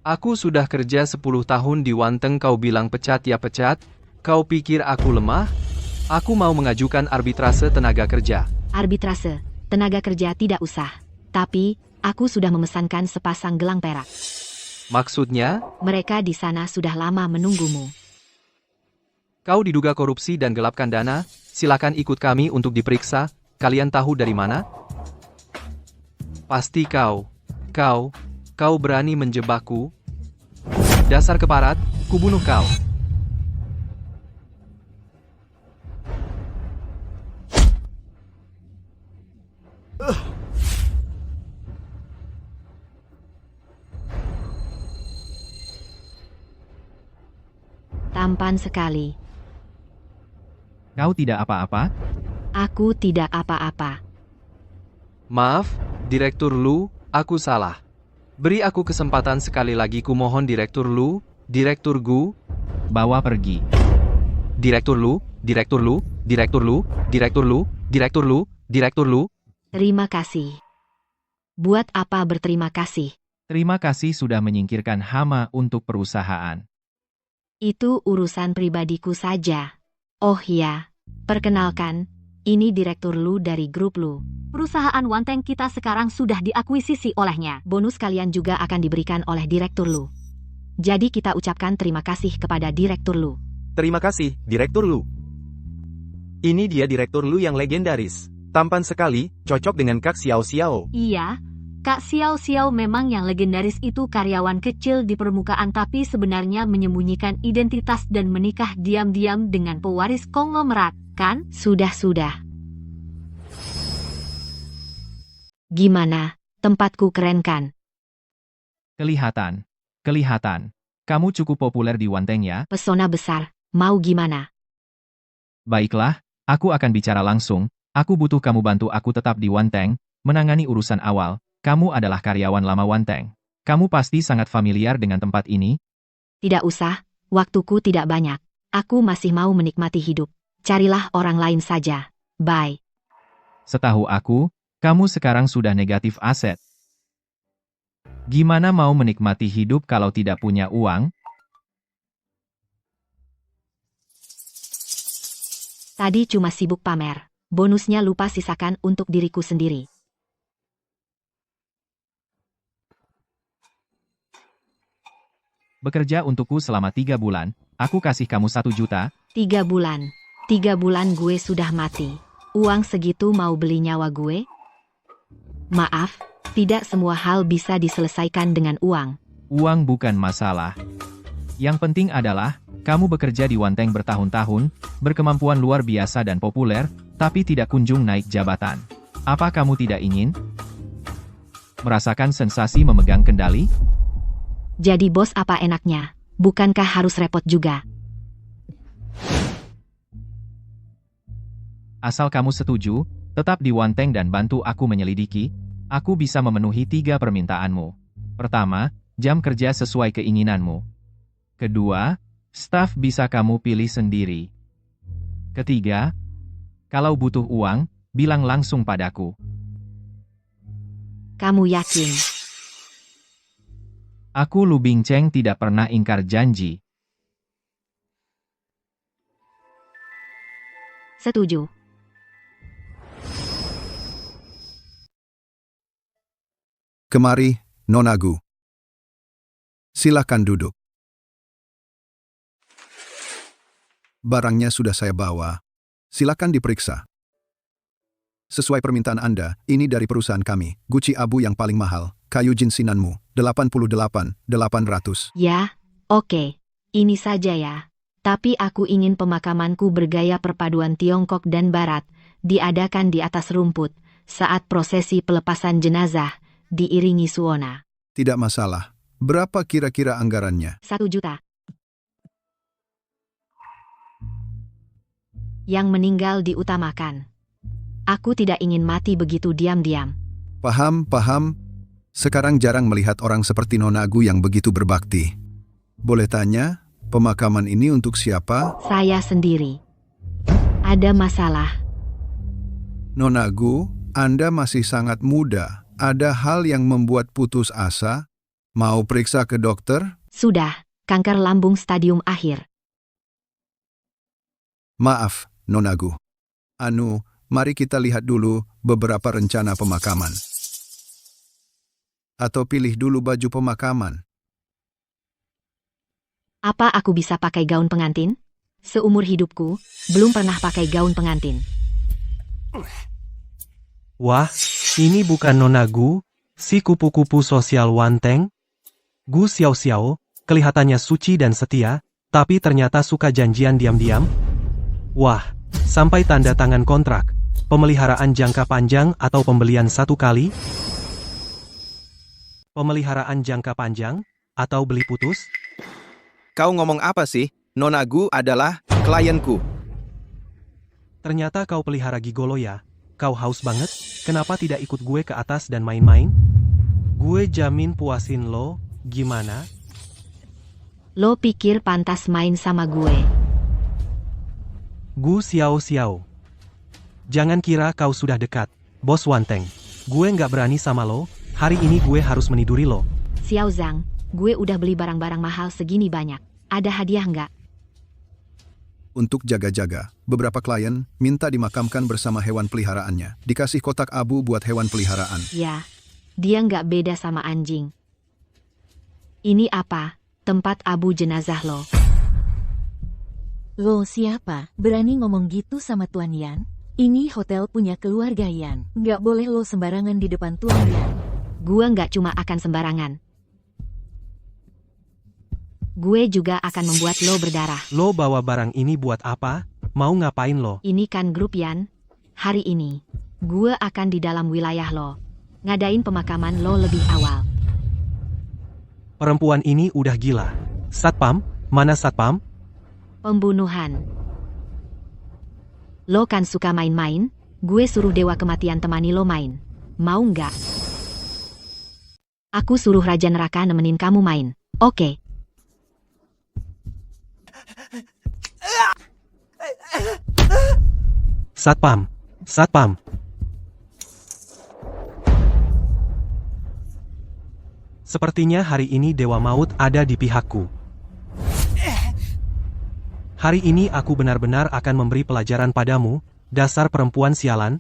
Aku sudah kerja 10 tahun di Wanteng, kau bilang pecat ya pecat? Kau pikir aku lemah? Aku mau mengajukan arbitrase tenaga kerja. Arbitrase, tenaga kerja tidak usah. Tapi, aku sudah memesankan sepasang gelang perak. Maksudnya? Mereka di sana sudah lama menunggumu. Kau diduga korupsi dan gelapkan dana? Silakan ikut kami untuk diperiksa. Kalian tahu dari mana? Pasti kau berani menjebakku? Dasar keparat, kubunuh kau. Tampan sekali. Kau tidak apa-apa? Aku tidak apa-apa. Maaf, Direktur Lu, aku salah. Beri aku kesempatan sekali lagi kumohon Direktur Lu, Direktur Gu. Bawa pergi. Direktur Lu, Direktur Lu, Direktur Lu, Direktur Lu, Direktur Lu, Direktur Lu. Terima kasih. Buat apa berterima kasih? Terima kasih sudah menyingkirkan hama untuk perusahaan. Itu urusan pribadiku saja. Oh ya, perkenalkan, ini Direktur Lu dari grup Lu. Perusahaan Wanteng kita sekarang sudah diakuisisi olehnya. Bonus kalian juga akan diberikan oleh Direktur Lu. Jadi kita ucapkan terima kasih kepada Direktur Lu. Terima kasih, Direktur Lu. Ini dia Direktur Lu yang legendaris. Tampan sekali, cocok dengan Kak Xiao Xiao. Iya, Kak Xiao Xiao memang yang legendaris itu karyawan kecil di permukaan tapi sebenarnya menyembunyikan identitas dan menikah diam-diam dengan pewaris konglomerat, kan? Sudah. Gimana, tempatku keren kan? Kelihatan. Kamu cukup populer di Wanteng ya? Pesona besar, mau gimana? Baiklah, aku akan bicara langsung. Aku butuh kamu bantu aku tetap di Wanteng, menangani urusan awal. Kamu adalah karyawan lama Wanteng. Kamu pasti sangat familiar dengan tempat ini? Tidak usah, waktuku tidak banyak. Aku masih mau menikmati hidup. Carilah orang lain saja. Bye. Setahu aku, kamu sekarang sudah negatif aset. Gimana mau menikmati hidup kalau tidak punya uang? Tadi cuma sibuk pamer. Bonusnya lupa sisakan untuk diriku sendiri. Bekerja untukku selama 3 bulan, aku kasih kamu 1 juta. 3 bulan. 3 bulan gue sudah mati. Uang segitu mau beli nyawa gue? Maaf, tidak semua hal bisa diselesaikan dengan uang. Uang bukan masalah. Yang penting adalah, kamu bekerja di Wanteng bertahun-tahun, berkemampuan luar biasa dan populer, tapi tidak kunjung naik jabatan. Apa kamu tidak ingin merasakan sensasi memegang kendali? Jadi bos apa enaknya? Bukankah harus repot juga? Asal kamu setuju, tetap di Wanteng dan bantu aku menyelidiki, aku bisa memenuhi 3 permintaanmu. Pertama, jam kerja sesuai keinginanmu. Kedua, staf bisa kamu pilih sendiri. Ketiga, kalau butuh uang, bilang langsung padaku. Kamu yakin? Aku Lu Bingcheng tidak pernah ingkar janji. Setuju. Kemari, Nona Gu. Silakan duduk. Barangnya sudah saya bawa. Silakan diperiksa. Sesuai permintaan Anda, ini dari perusahaan kami, guci abu yang paling mahal, kayu jinsinanmu, 88.800. Ya, oke. Ini saja ya. Tapi aku ingin pemakamanku bergaya perpaduan Tiongkok dan Barat, diadakan di atas rumput, saat prosesi pelepasan jenazah, diiringi suona. Tidak masalah. Berapa kira-kira anggarannya? 1 juta. Yang meninggal diutamakan. Aku tidak ingin mati begitu diam-diam. Paham. Sekarang jarang melihat orang seperti Nona Gu yang begitu berbakti. Boleh tanya, pemakaman ini untuk siapa? Saya sendiri. Ada masalah. Nona Gu, Anda masih sangat muda. Ada hal yang membuat putus asa? Mau periksa ke dokter? Sudah, kanker lambung stadium akhir. Maaf, Nona Gu. Mari kita lihat dulu beberapa rencana pemakaman. Atau pilih dulu baju pemakaman. Apa aku bisa pakai gaun pengantin? Seumur hidupku, belum pernah pakai gaun pengantin. Wah, ini bukan Nona Gu, si kupu-kupu sosial Wanteng? Gu Xiao Xiao, kelihatannya suci dan setia, tapi ternyata suka janjian diam-diam? Wah, sampai tanda tangan kontrak, pemeliharaan jangka panjang atau pembelian 1 kali? Pemeliharaan jangka panjang, atau beli putus? Kau ngomong apa sih? Nona Gu adalah klienku. Ternyata kau pelihara gigolo ya. Kau haus banget? Kenapa tidak ikut gue ke atas dan main-main? Gue jamin puasin lo, gimana? Lo pikir pantas main sama gue? Gu Xiao Xiao. Jangan kira kau sudah dekat, Bos Wanteng. Gue nggak berani sama lo, hari ini gue harus meniduri lo. Xiao Zhang, gue udah beli barang-barang mahal segini banyak. Ada hadiah nggak? Untuk jaga-jaga, beberapa klien minta dimakamkan bersama hewan peliharaannya. Dikasih kotak abu buat hewan peliharaan. Ya, dia nggak beda sama anjing. Ini apa? Tempat abu jenazah lo. Lo siapa? Berani ngomong gitu sama Tuan Yan? Ini hotel punya keluarga Yan. Nggak boleh lo sembarangan di depan Tuan Yan. Gue nggak cuma akan sembarangan. Gue juga akan membuat lo berdarah. Lo bawa barang ini buat apa? Mau ngapain lo? Ini kan grup Yan. Hari ini, gue akan di dalam wilayah lo. Ngadain pemakaman lo lebih awal. Perempuan ini udah gila. Satpam? Mana Satpam? Pembunuhan. Lo kan suka main-main? Gue suruh Dewa Kematian temani lo main. Mau nggak? Aku suruh Raja Neraka nemenin kamu main. Oke. Satpam. Satpam. Sepertinya hari ini Dewa Maut ada di pihakku. Hari ini aku benar-benar akan memberi pelajaran padamu, dasar perempuan sialan.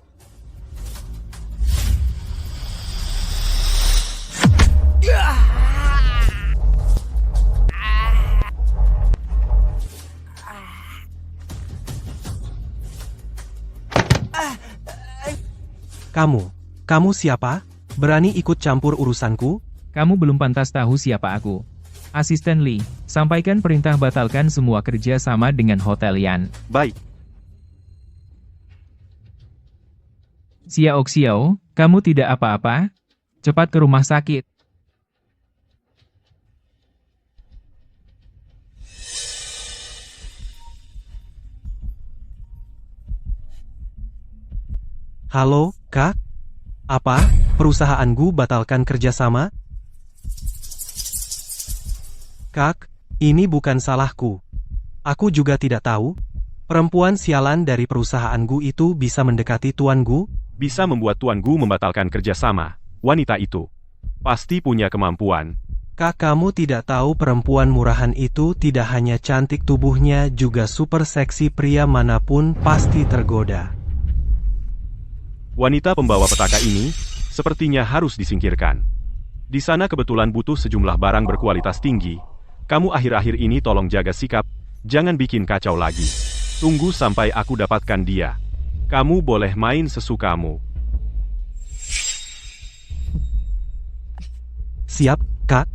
Kamu siapa? Berani ikut campur urusanku? Kamu belum pantas tahu siapa aku. Asisten Lee, sampaikan perintah batalkan semua kerja sama dengan Hotel Yan. Baik. Xiao Xiao, kamu tidak apa-apa? Cepat ke rumah sakit. Halo, Kak? Apa? Perusahaanku batalkan kerjasama? Kak, ini bukan salahku. Aku juga tidak tahu. Perempuan sialan dari perusahaanku itu bisa mendekati tuanku? Bisa membuat tuanku membatalkan kerjasama. Wanita itu pasti punya kemampuan. Kak, kamu tidak tahu perempuan murahan itu tidak hanya cantik tubuhnya, juga super seksi. Pria manapun pasti tergoda. Wanita pembawa petaka ini sepertinya harus disingkirkan. Di sana kebetulan butuh sejumlah barang berkualitas tinggi. Kamu akhir-akhir ini tolong jaga sikap, jangan bikin kacau lagi. Tunggu sampai aku dapatkan dia. Kamu boleh main sesukamu. Siap, Kak.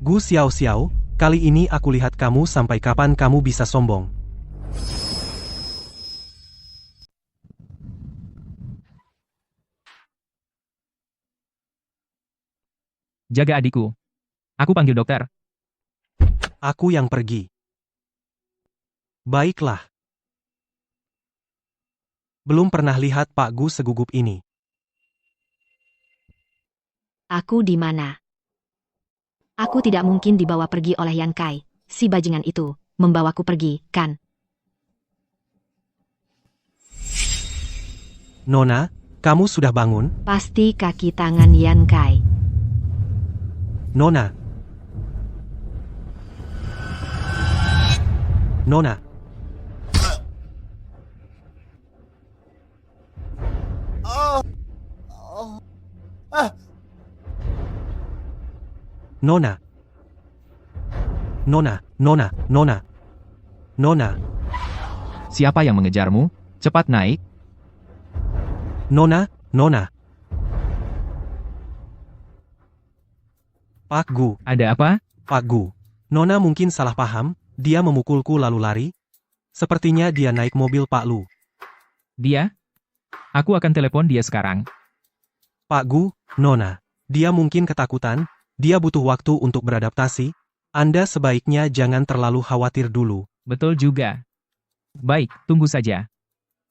Gu Xiao Xiao, kali ini aku lihat kamu sampai kapan kamu bisa sombong. Jaga adikku. Aku panggil dokter. Aku yang pergi. Baiklah. Belum pernah lihat Pak Gu segugup ini. Aku di mana? Aku tidak mungkin dibawa pergi oleh Yan Kai. Si bajingan itu membawaku pergi, kan? Nona, kamu sudah bangun? Pasti kaki tangan Yan Kai. Nona. Nona. Nona. Nona. Siapa yang mengejarmu? Cepat naik. Nona. Pak Gu. Ada apa? Pak Gu. Nona mungkin salah paham, dia memukulku lalu lari. Sepertinya dia naik mobil Pak Lu. Dia? Aku akan telepon dia sekarang. Pak Gu, Nona. Dia mungkin ketakutan, dia butuh waktu untuk beradaptasi. Anda sebaiknya jangan terlalu khawatir dulu. Betul juga. Baik, tunggu saja.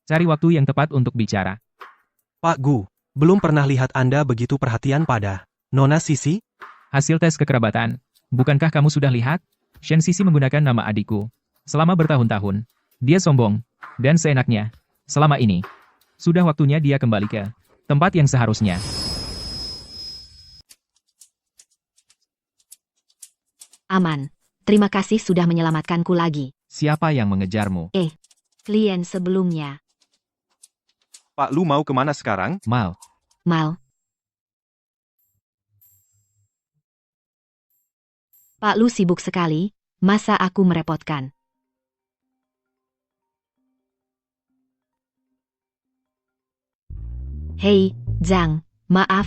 Cari waktu yang tepat untuk bicara. Pak Gu, belum pernah lihat Anda begitu perhatian pada Nona Sisi? Hasil tes kekerabatan. Bukankah kamu sudah lihat? Shen Sisi menggunakan nama adikku. Selama bertahun-tahun. Dia sombong. Dan seenaknya. Selama ini. Sudah waktunya dia kembali ke tempat yang seharusnya. Aman. Terima kasih sudah menyelamatkanku lagi. Siapa yang mengejarmu? Klien sebelumnya. Pak Lu mau kemana sekarang? Mal. Mal. Pak Lu sibuk sekali, masa aku merepotkan? Hei, Zhang, maaf,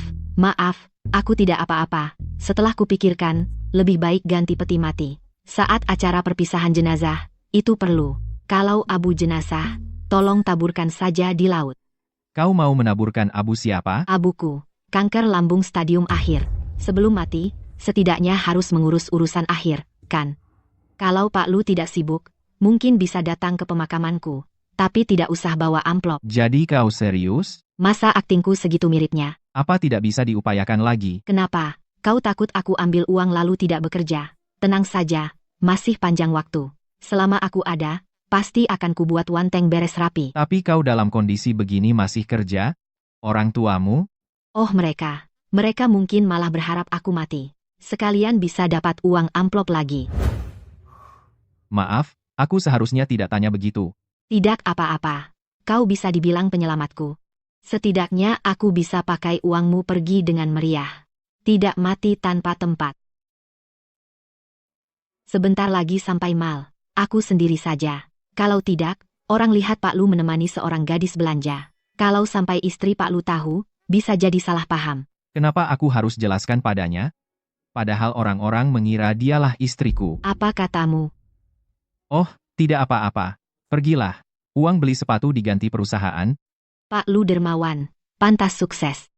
aku tidak apa-apa. Setelah kupikirkan, lebih baik ganti peti mati. Saat acara perpisahan jenazah, itu perlu. Kalau abu jenazah, tolong taburkan saja di laut. Kau mau menaburkan abu siapa? Abuku, kanker lambung stadium akhir. Sebelum mati, setidaknya harus mengurus urusan akhir, kan? Kalau Pak Lu tidak sibuk, mungkin bisa datang ke pemakamanku. Tapi tidak usah bawa amplop. Jadi kau serius? Masa aktingku segitu miripnya? Apa tidak bisa diupayakan lagi? Kenapa? Kau takut aku ambil uang lalu tidak bekerja? Tenang saja, masih panjang waktu. Selama aku ada, pasti akan kubuat wanteng beres rapi. Tapi kau dalam kondisi begini masih kerja? Orang tuamu? Oh mereka mungkin malah berharap aku mati. Sekalian bisa dapat uang amplop lagi. Maaf, aku seharusnya tidak tanya begitu. Tidak apa-apa. Kau bisa dibilang penyelamatku. Setidaknya aku bisa pakai uangmu pergi dengan meriah. Tidak mati tanpa tempat. Sebentar lagi sampai mal. Aku sendiri saja. Kalau tidak, orang lihat Pak Lu menemani seorang gadis belanja. Kalau sampai istri Pak Lu tahu, bisa jadi salah paham. Kenapa aku harus jelaskan padanya? Padahal orang-orang mengira dialah istriku. Apa katamu? Oh, tidak apa-apa. Pergilah. Uang beli sepatu diganti perusahaan. Pak Lu dermawan. Pantas sukses.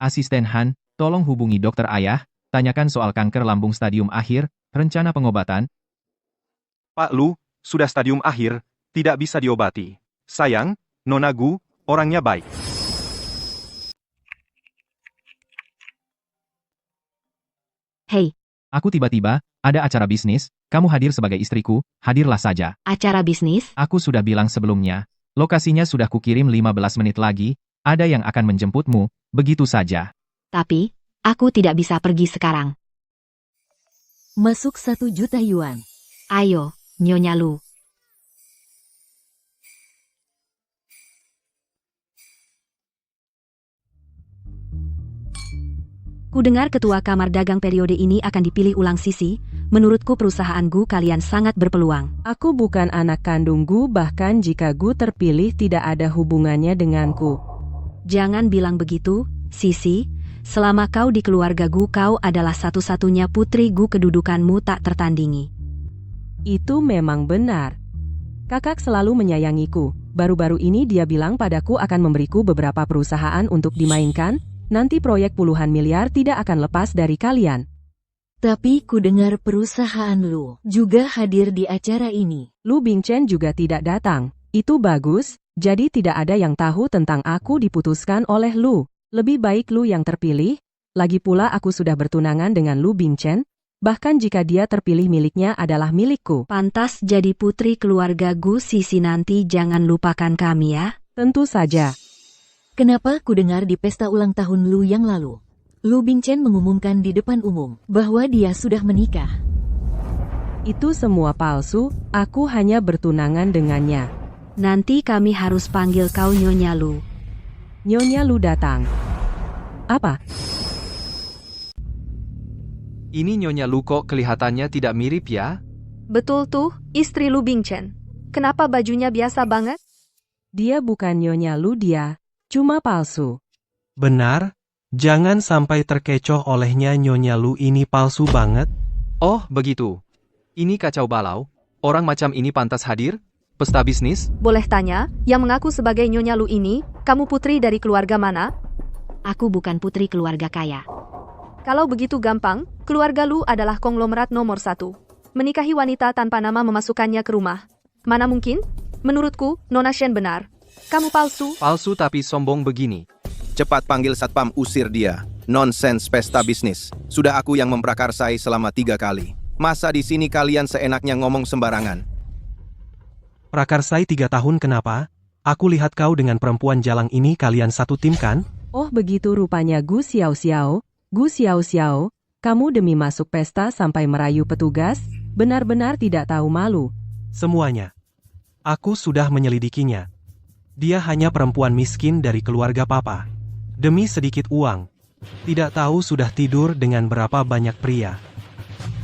Asisten Han, tolong hubungi dokter ayah, tanyakan soal kanker lambung stadium akhir, rencana pengobatan. Pak Lu, sudah stadium akhir, tidak bisa diobati. Sayang, Nona Gu, orangnya baik. Hei. Aku tiba-tiba, ada acara bisnis, kamu hadir sebagai istriku, hadirlah saja. Acara bisnis? Aku sudah bilang sebelumnya, lokasinya sudah kukirim 15 menit lagi, ada yang akan menjemputmu, begitu saja. Tapi, aku tidak bisa pergi sekarang. Masuk 1 juta yuan. Ayo, Nyonya Lu. Kudengar ketua kamar dagang periode ini akan dipilih ulang Sisi. Menurutku perusahaan Gu kalian sangat berpeluang. Aku bukan anak kandung Gu, bahkan jika Gu terpilih tidak ada hubungannya denganku. Jangan bilang begitu, Sisi. Selama kau di keluarga Gu, kau adalah satu-satunya putri Gu, kedudukanmu tak tertandingi. Itu memang benar. Kakak selalu menyayangiku. Baru-baru ini dia bilang padaku akan memberiku beberapa perusahaan untuk dimainkan. Nanti proyek puluhan miliar tidak akan lepas dari kalian. Tapi ku dengar perusahaan Lu juga hadir di acara ini. Lu Bingchen juga tidak datang. Itu bagus, jadi tidak ada yang tahu tentang aku diputuskan oleh Lu. Lebih baik Lu yang terpilih. Lagi pula aku sudah bertunangan dengan Lu Bingchen. Bahkan jika dia terpilih miliknya adalah milikku. Pantas jadi putri keluarga Gu. Sisi, nanti jangan lupakan kami ya. Tentu saja. Kenapa ku dengar di pesta ulang tahun Lu yang lalu, Lu Bingchen mengumumkan di depan umum bahwa dia sudah menikah? Itu semua palsu, aku hanya bertunangan dengannya. Nanti kami harus panggil kau Nyonya Lu. Nyonya Lu datang. Apa? Ini Nyonya Lu kok kelihatannya tidak mirip ya? Betul tuh, istri Lu Bingchen. Kenapa bajunya biasa banget? Dia bukan Nyonya Lu, dia cuma palsu. Benar, jangan sampai terkecoh olehnya. Nyonya Lu ini palsu banget. Oh, begitu. Ini kacau balau. Orang macam ini pantas hadir? Pesta bisnis? Boleh tanya, yang mengaku sebagai Nyonya Lu ini, kamu putri dari keluarga mana? Aku bukan putri keluarga kaya. Kalau begitu gampang, keluarga Lu adalah konglomerat nomor 1. Menikahi wanita tanpa nama memasukkannya ke rumah. Mana mungkin? Menurutku, Nona Shen benar. Kamu palsu. Palsu tapi sombong begini. Cepat panggil satpam, usir dia. Nonsens pesta bisnis. Sudah aku yang memprakarsai selama 3 kali. Masa di sini kalian seenaknya ngomong sembarangan? Prakarsai 3 tahun kenapa? Aku lihat kau dengan perempuan jalang ini kalian satu tim kan? Oh begitu rupanya Gu Xiao Xiao. Gu Xiao Xiao, kamu demi masuk pesta sampai merayu petugas, benar-benar tidak tahu malu. Semuanya. Aku sudah menyelidikinya. Dia hanya perempuan miskin dari keluarga papa. Demi sedikit uang. Tidak tahu sudah tidur dengan berapa banyak pria.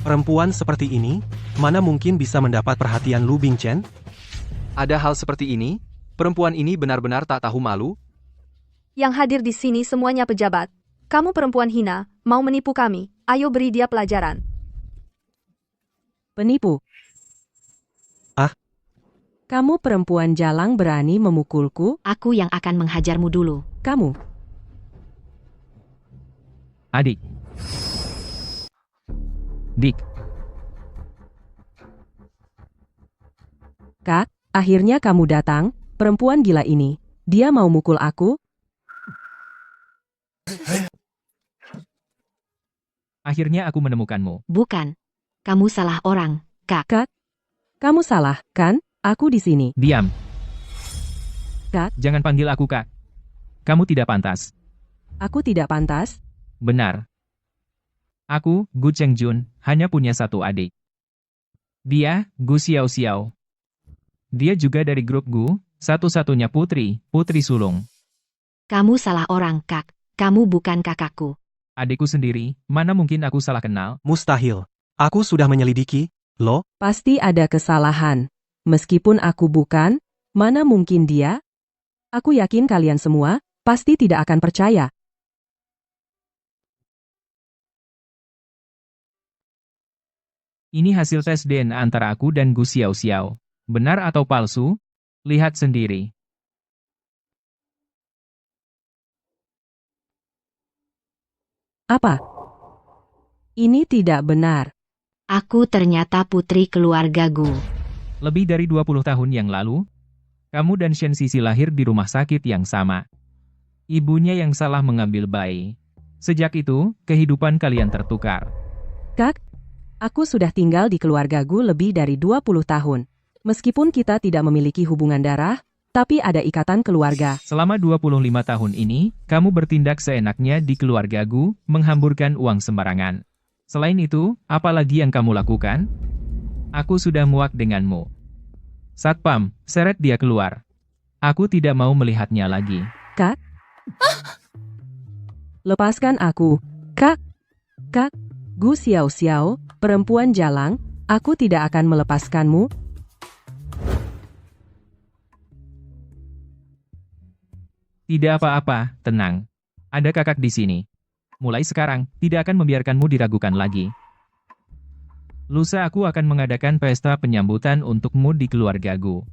Perempuan seperti ini, mana mungkin bisa mendapat perhatian Lu Bingchen? Ada hal seperti ini? Perempuan ini benar-benar tak tahu malu? Yang hadir di sini semuanya pejabat. Kamu perempuan hina, mau menipu kami. Ayo beri dia pelajaran. Penipu. Ah? Kamu perempuan jalang berani memukulku? Aku yang akan menghajarmu dulu. Kamu. Adik. Dik. Kak, akhirnya kamu datang. Perempuan gila ini. Dia mau mukul aku? Akhirnya aku menemukanmu. Bukan. Kamu salah orang, Kak. Kak, kamu salah, kan? Aku di sini. Diam. Kak, Jangan panggil aku Kak. Kamu tidak pantas. aku tidak pantas. Benar. Aku, Gu Chengjun, hanya punya satu adik. Dia, Gu Xiao Xiao. Dia juga dari grup Gu, satu-satunya putri sulung. Kamu salah orang, Kak. Kamu bukan kakakku. Adikku sendiri, mana mungkin aku salah kenal? Mustahil. Aku sudah menyelidiki, loh. Pasti ada kesalahan. Meskipun aku bukan, mana mungkin dia? Aku yakin kalian semua pasti tidak akan percaya. Ini hasil tes DNA antara aku dan Gu Xiao Xiao. Benar atau palsu? Lihat sendiri. Apa? Ini tidak benar. Aku ternyata putri keluarga Gu. Lebih dari 20 tahun yang lalu, kamu dan Shen Sisi lahir di rumah sakit yang sama. Ibunya yang salah mengambil bayi. Sejak itu, kehidupan kalian tertukar. Kak, aku sudah tinggal di keluarga Gu lebih dari 20 tahun. Meskipun kita tidak memiliki hubungan darah, tapi ada ikatan keluarga. Selama 25 tahun ini, kamu bertindak seenaknya di keluarga Gu, menghamburkan uang sembarangan. Selain itu, apa lagi yang kamu lakukan? Aku sudah muak denganmu. Satpam, seret dia keluar. Aku tidak mau melihatnya lagi. Kak? Lepaskan aku. Kak? Kak? Gu Xiao Xiao, perempuan jalang, aku tidak akan melepaskanmu. Tidak apa-apa, tenang. Ada kakak di sini. Mulai sekarang, tidak akan membiarkanmu diragukan lagi. Lusa aku akan mengadakan pesta penyambutan untukmu di keluarga Gu.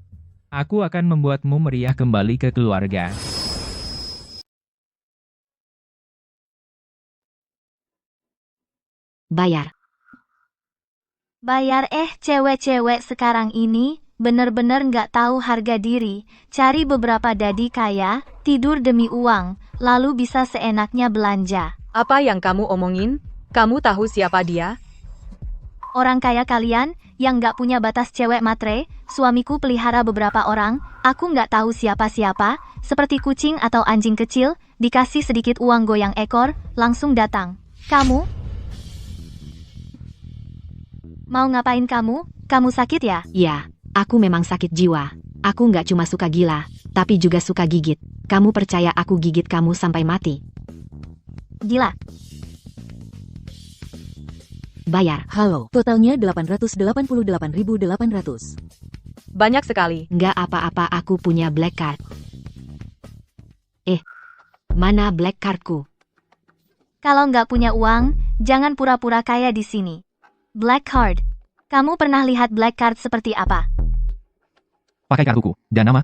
Aku akan membuatmu meriah kembali ke keluarga. Bayar. Bayar cewek-cewek sekarang ini bener-bener nggak tahu harga diri, cari beberapa dadi kaya, tidur demi uang, lalu bisa seenaknya belanja. Apa yang kamu omongin? Kamu tahu siapa dia? Orang kaya kalian, yang nggak punya batas cewek matre, suamiku pelihara beberapa orang, aku nggak tahu siapa-siapa, seperti kucing atau anjing kecil, dikasih sedikit uang goyang ekor, langsung datang. Kamu? Mau ngapain kamu? Kamu sakit ya? Ya, aku memang sakit jiwa. Aku nggak cuma suka gila, tapi juga suka gigit. Kamu percaya aku gigit kamu sampai mati? Gila. Bayar. Halo, totalnya 888.800. Banyak sekali. Nggak apa-apa, aku punya black card. Mana black cardku? Kalau nggak punya uang, jangan pura-pura kaya di sini. Black card. Kamu pernah lihat black card seperti apa? pakai kartuku, dan nama.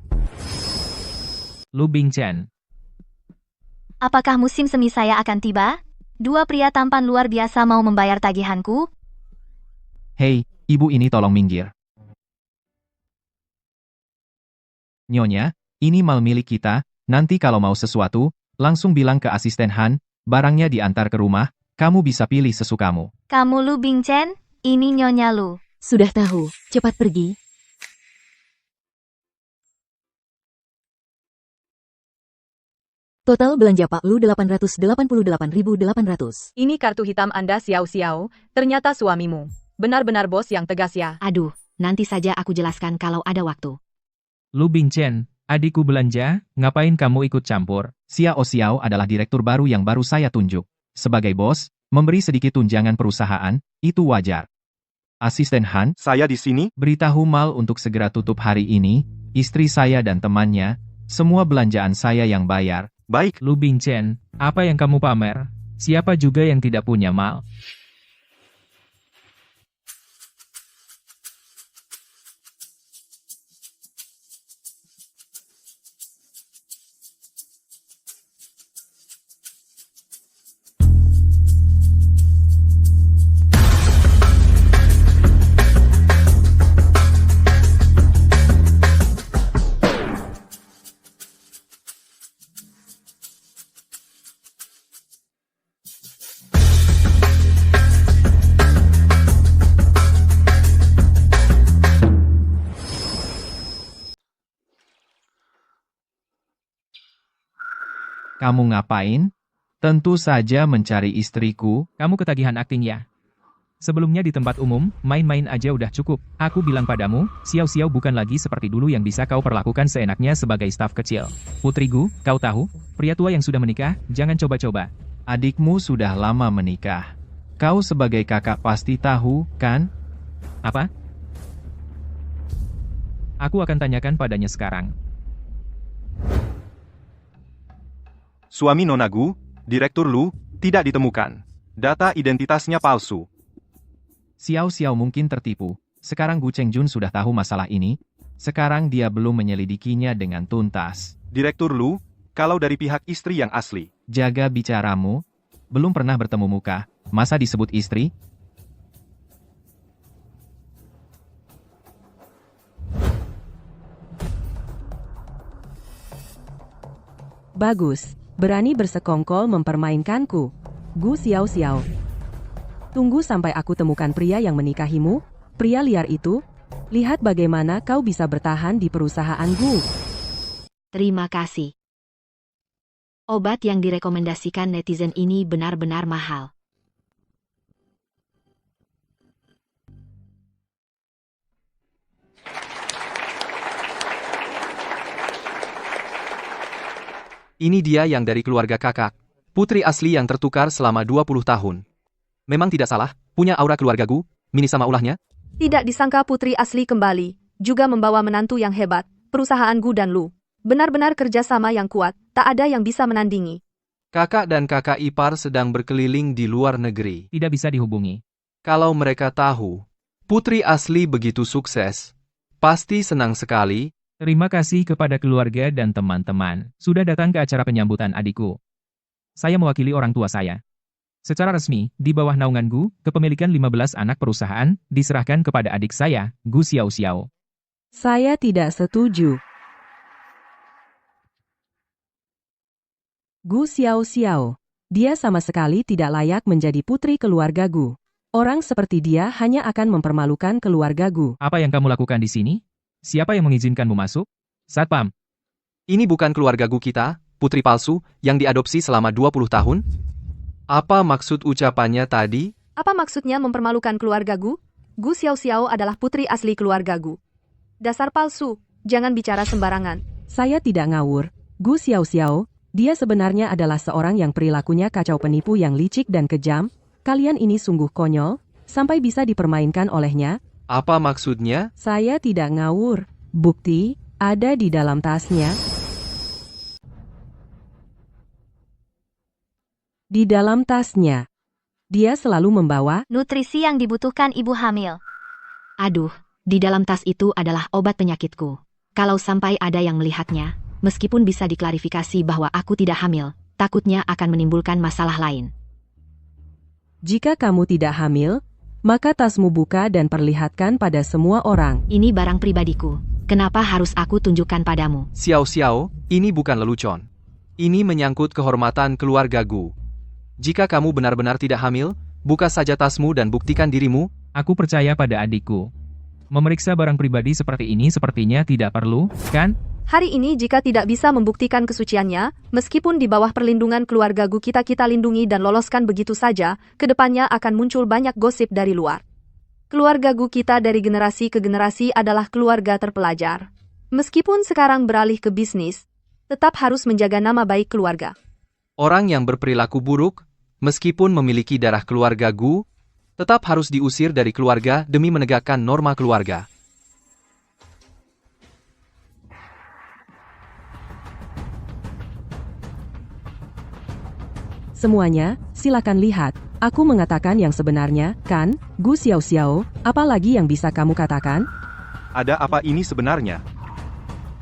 Lu Bingchen. Apakah musim semi saya akan tiba? Dua pria tampan luar biasa mau membayar tagihanku. Hei, ibu ini tolong minggir. Nyonya, ini mal milik kita, nanti kalau mau sesuatu, langsung bilang ke asisten Han, barangnya diantar ke rumah, kamu bisa pilih sesukamu. Kamu Lu Bingchen, ini Nyonya Lu. Sudah tahu, cepat pergi. Total belanja Pak Lu 888.800. Ini kartu hitam Anda Xiao Xiao, ternyata suamimu. Benar-benar bos yang tegas ya. Aduh, nanti saja aku jelaskan kalau ada waktu. Lu Bingchen, adikku belanja, ngapain kamu ikut campur? Xiao Xiao adalah direktur baru yang baru saya tunjuk. Sebagai bos, memberi sedikit tunjangan perusahaan, itu wajar. Asisten Han, Saya di sini. beritahu Mal untuk segera tutup hari ini, istri saya dan temannya, semua belanjaan saya yang bayar. Baik. Lu Bingchen, apa yang kamu pamer? Siapa juga yang tidak punya mal? Kamu ngapain? Tentu saja mencari istriku. Kamu ketagihan akting ya? Sebelumnya di tempat umum, main-main aja udah cukup. Aku bilang padamu, Xiao Xiao bukan lagi seperti dulu yang bisa kau perlakukan seenaknya sebagai staf kecil. Putriku, kau tahu, pria tua yang sudah menikah, jangan coba-coba. Adikmu sudah lama menikah. Kau sebagai kakak pasti tahu, kan? Apa? Aku akan tanyakan padanya sekarang. Suami Nona Gu, Direktur Lu, tidak ditemukan. Data identitasnya palsu. Xiao Xiao mungkin tertipu. Sekarang Gu Chengjun sudah tahu masalah ini. Sekarang dia belum menyelidikinya dengan tuntas. Direktur Lu, kalau dari pihak istri yang asli. Jaga bicaramu. Belum pernah bertemu muka. Masa disebut istri? Bagus, berani bersekongkol mempermainkanku. Gu Xiao Xiao. Tunggu sampai aku temukan pria yang menikahimu, pria liar itu. Lihat bagaimana kau bisa bertahan di perusahaan Gu. Terima kasih. Obat yang direkomendasikan netizen ini benar-benar mahal. Ini dia yang dari keluarga kakak. Putri asli yang tertukar selama 20 tahun. Memang tidak salah, punya aura keluarga Gu, mini sama ulahnya. Tidak disangka putri asli kembali, juga membawa menantu yang hebat, perusahaan Gu dan Lu. Benar-benar kerjasama yang kuat, tak ada yang bisa menandingi. Kakak dan kakak ipar sedang berkeliling di luar negeri. Tidak bisa dihubungi. Kalau mereka tahu, putri asli begitu sukses, pasti senang sekali. Terima kasih kepada keluarga dan teman-teman, sudah datang ke acara penyambutan adikku. Saya mewakili orang tua saya. Secara resmi, di bawah naungan Gu, kepemilikan 15 anak perusahaan, diserahkan kepada adik saya, Gu Xiao Xiao. Saya tidak setuju. Gu Xiao Xiao. Dia sama sekali tidak layak menjadi putri keluarga Gu. Orang seperti dia hanya akan mempermalukan keluarga Gu. Apa yang kamu lakukan di sini? Siapa yang mengizinkanmu masuk? Satpam. Ini bukan keluarga Gu kita, putri palsu, yang diadopsi selama 20 tahun? Apa maksud ucapannya tadi? Apa maksudnya mempermalukan keluarga Gu? Gu Xiao Xiao adalah putri asli keluarga Gu. Dasar palsu, jangan bicara sembarangan. Saya tidak ngawur. Gu Xiao Xiao, dia sebenarnya adalah seorang yang perilakunya kacau penipu yang licik dan kejam. Kalian ini sungguh konyol, sampai bisa dipermainkan olehnya. Apa maksudnya? Saya tidak ngawur. Bukti, ada di dalam tasnya. Di dalam tasnya. Dia selalu membawa nutrisi yang dibutuhkan ibu hamil. Aduh, di dalam tas itu adalah obat penyakitku. Kalau sampai ada yang melihatnya, meskipun bisa diklarifikasi bahwa aku tidak hamil, takutnya akan menimbulkan masalah lain. Jika kamu tidak hamil, maka tasmu buka dan perlihatkan pada semua orang. Ini barang pribadiku. Kenapa harus aku tunjukkan padamu? Xiao, ini bukan lelucon. Ini menyangkut kehormatan keluarga Gu. Jika kamu benar-benar tidak hamil, buka saja tasmu dan buktikan dirimu. Aku percaya pada adikku. Memeriksa barang pribadi seperti ini sepertinya tidak perlu, kan? Hari ini jika tidak bisa membuktikan kesuciannya, meskipun di bawah perlindungan keluarga Gu kita lindungi dan loloskan begitu saja, kedepannya akan muncul banyak gosip dari luar. Keluarga Gu kita dari generasi ke generasi adalah keluarga terpelajar. Meskipun sekarang beralih ke bisnis, tetap harus menjaga nama baik keluarga. Orang yang berperilaku buruk, meskipun memiliki darah keluarga Gu, tetap harus diusir dari keluarga demi menegakkan norma keluarga. Semuanya, silakan lihat. Aku mengatakan yang sebenarnya, kan, Gu Xiao, apalagi yang bisa kamu katakan? Ada apa ini sebenarnya?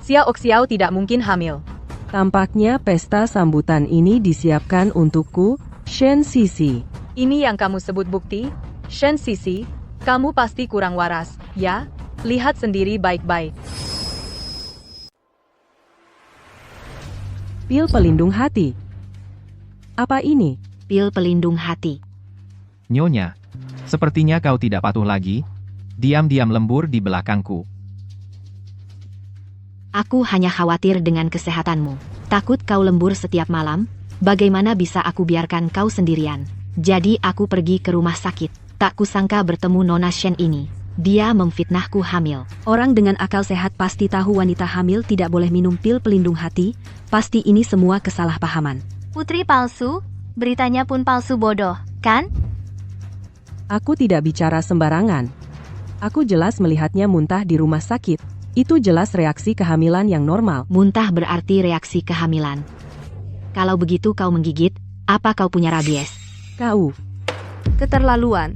Xiao tidak mungkin hamil. Tampaknya pesta sambutan ini disiapkan untukku, Shen Sisi. Ini yang kamu sebut bukti? Shen Sisi, kamu pasti kurang waras, ya? Lihat sendiri baik-baik. Pil pelindung hati. Apa ini? Pil pelindung hati. Nyonya, sepertinya kau tidak patuh lagi. Diam-diam lembur di belakangku. Aku hanya khawatir dengan kesehatanmu. Takut kau lembur setiap malam. Bagaimana bisa aku biarkan kau sendirian? Jadi aku pergi ke rumah sakit. Tak kusangka bertemu Nona Shen ini. Dia memfitnahku hamil. Orang dengan akal sehat pasti tahu wanita hamil tidak boleh minum pil pelindung hati. Pasti ini semua kesalahpahaman. Putri palsu? Beritanya pun palsu bodoh, kan? Aku tidak bicara sembarangan. Aku jelas melihatnya muntah di rumah sakit. Itu jelas reaksi kehamilan yang normal. Muntah berarti reaksi kehamilan. Kalau begitu kau menggigit, apa kau punya rabies? Kau. Keterlaluan.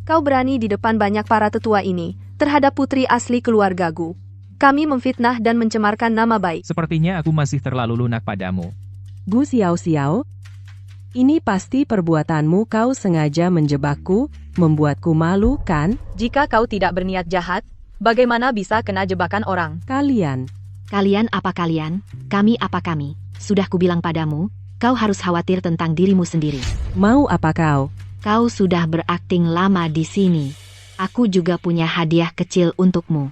Kau berani di depan banyak para tetua ini, terhadap putri asli keluarga Gu. Kami memfitnah dan mencemarkan nama baik. Sepertinya aku masih terlalu lunak padamu. Gu Xiao, ini pasti perbuatanmu. Kau sengaja menjebakku, membuatku malu, kan? Jika kau tidak berniat jahat, bagaimana bisa kena jebakan orang? Kalian. Kalian apa kalian? Kami apa kami? Sudah kubilang padamu, kau harus khawatir tentang dirimu sendiri. Mau apa kau? Kau sudah berakting lama di sini. Aku juga punya hadiah kecil untukmu.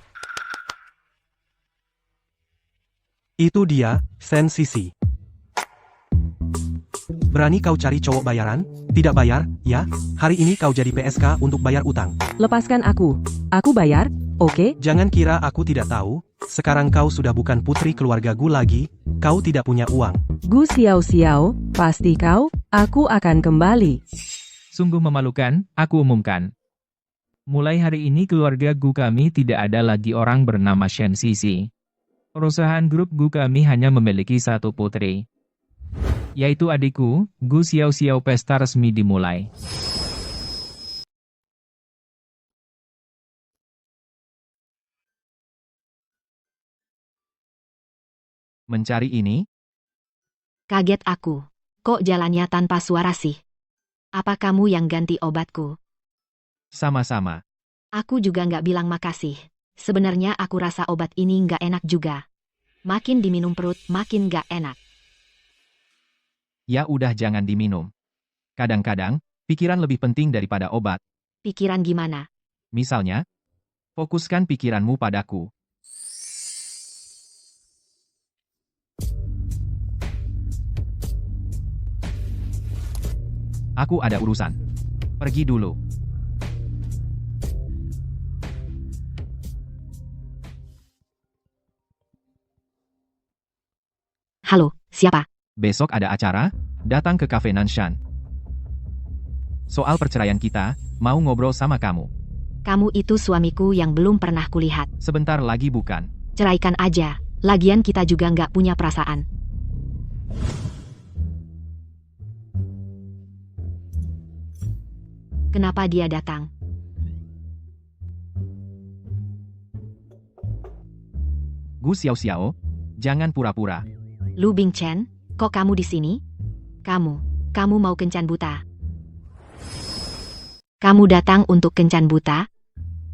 Itu dia, Shen Sisi. Berani kau cari cowok bayaran? Tidak bayar, ya? Hari ini kau jadi PSK untuk bayar utang. Lepaskan aku. Aku bayar, oke? Jangan kira aku tidak tahu. Sekarang kau sudah bukan putri keluarga Gu lagi. Kau tidak punya uang. Gu Xiao, pasti kau, aku akan kembali. Sungguh memalukan, aku umumkan. Mulai hari ini keluarga Gu kami tidak ada lagi orang bernama Shen Sisi. Perusahaan grup Gu kami hanya memiliki satu putri, yaitu adikku, Gu Xiao. Pesta resmi dimulai. Mencari ini? Kaget aku. Kok jalannya tanpa suara sih? Apa kamu yang ganti obatku? Sama-sama. Aku juga nggak bilang makasih. Sebenarnya aku rasa obat ini nggak enak juga. Makin diminum perut, makin nggak enak. Ya udah jangan diminum. Kadang-kadang, pikiran lebih penting daripada obat. Pikiran gimana? Misalnya, fokuskan pikiranmu padaku. Aku ada urusan. Pergi dulu. Halo, siapa? Besok ada acara, datang ke Cafe Nanshan. Soal perceraian kita, mau ngobrol sama kamu. Kamu itu suamiku yang belum pernah kulihat. Sebentar lagi bukan? Ceraikan aja, lagian kita juga nggak punya perasaan. Kenapa dia datang? Gu Xiao, jangan pura-pura. Lu Bingchen, kok kamu di sini? Kamu mau kencan buta? Kamu datang untuk kencan buta?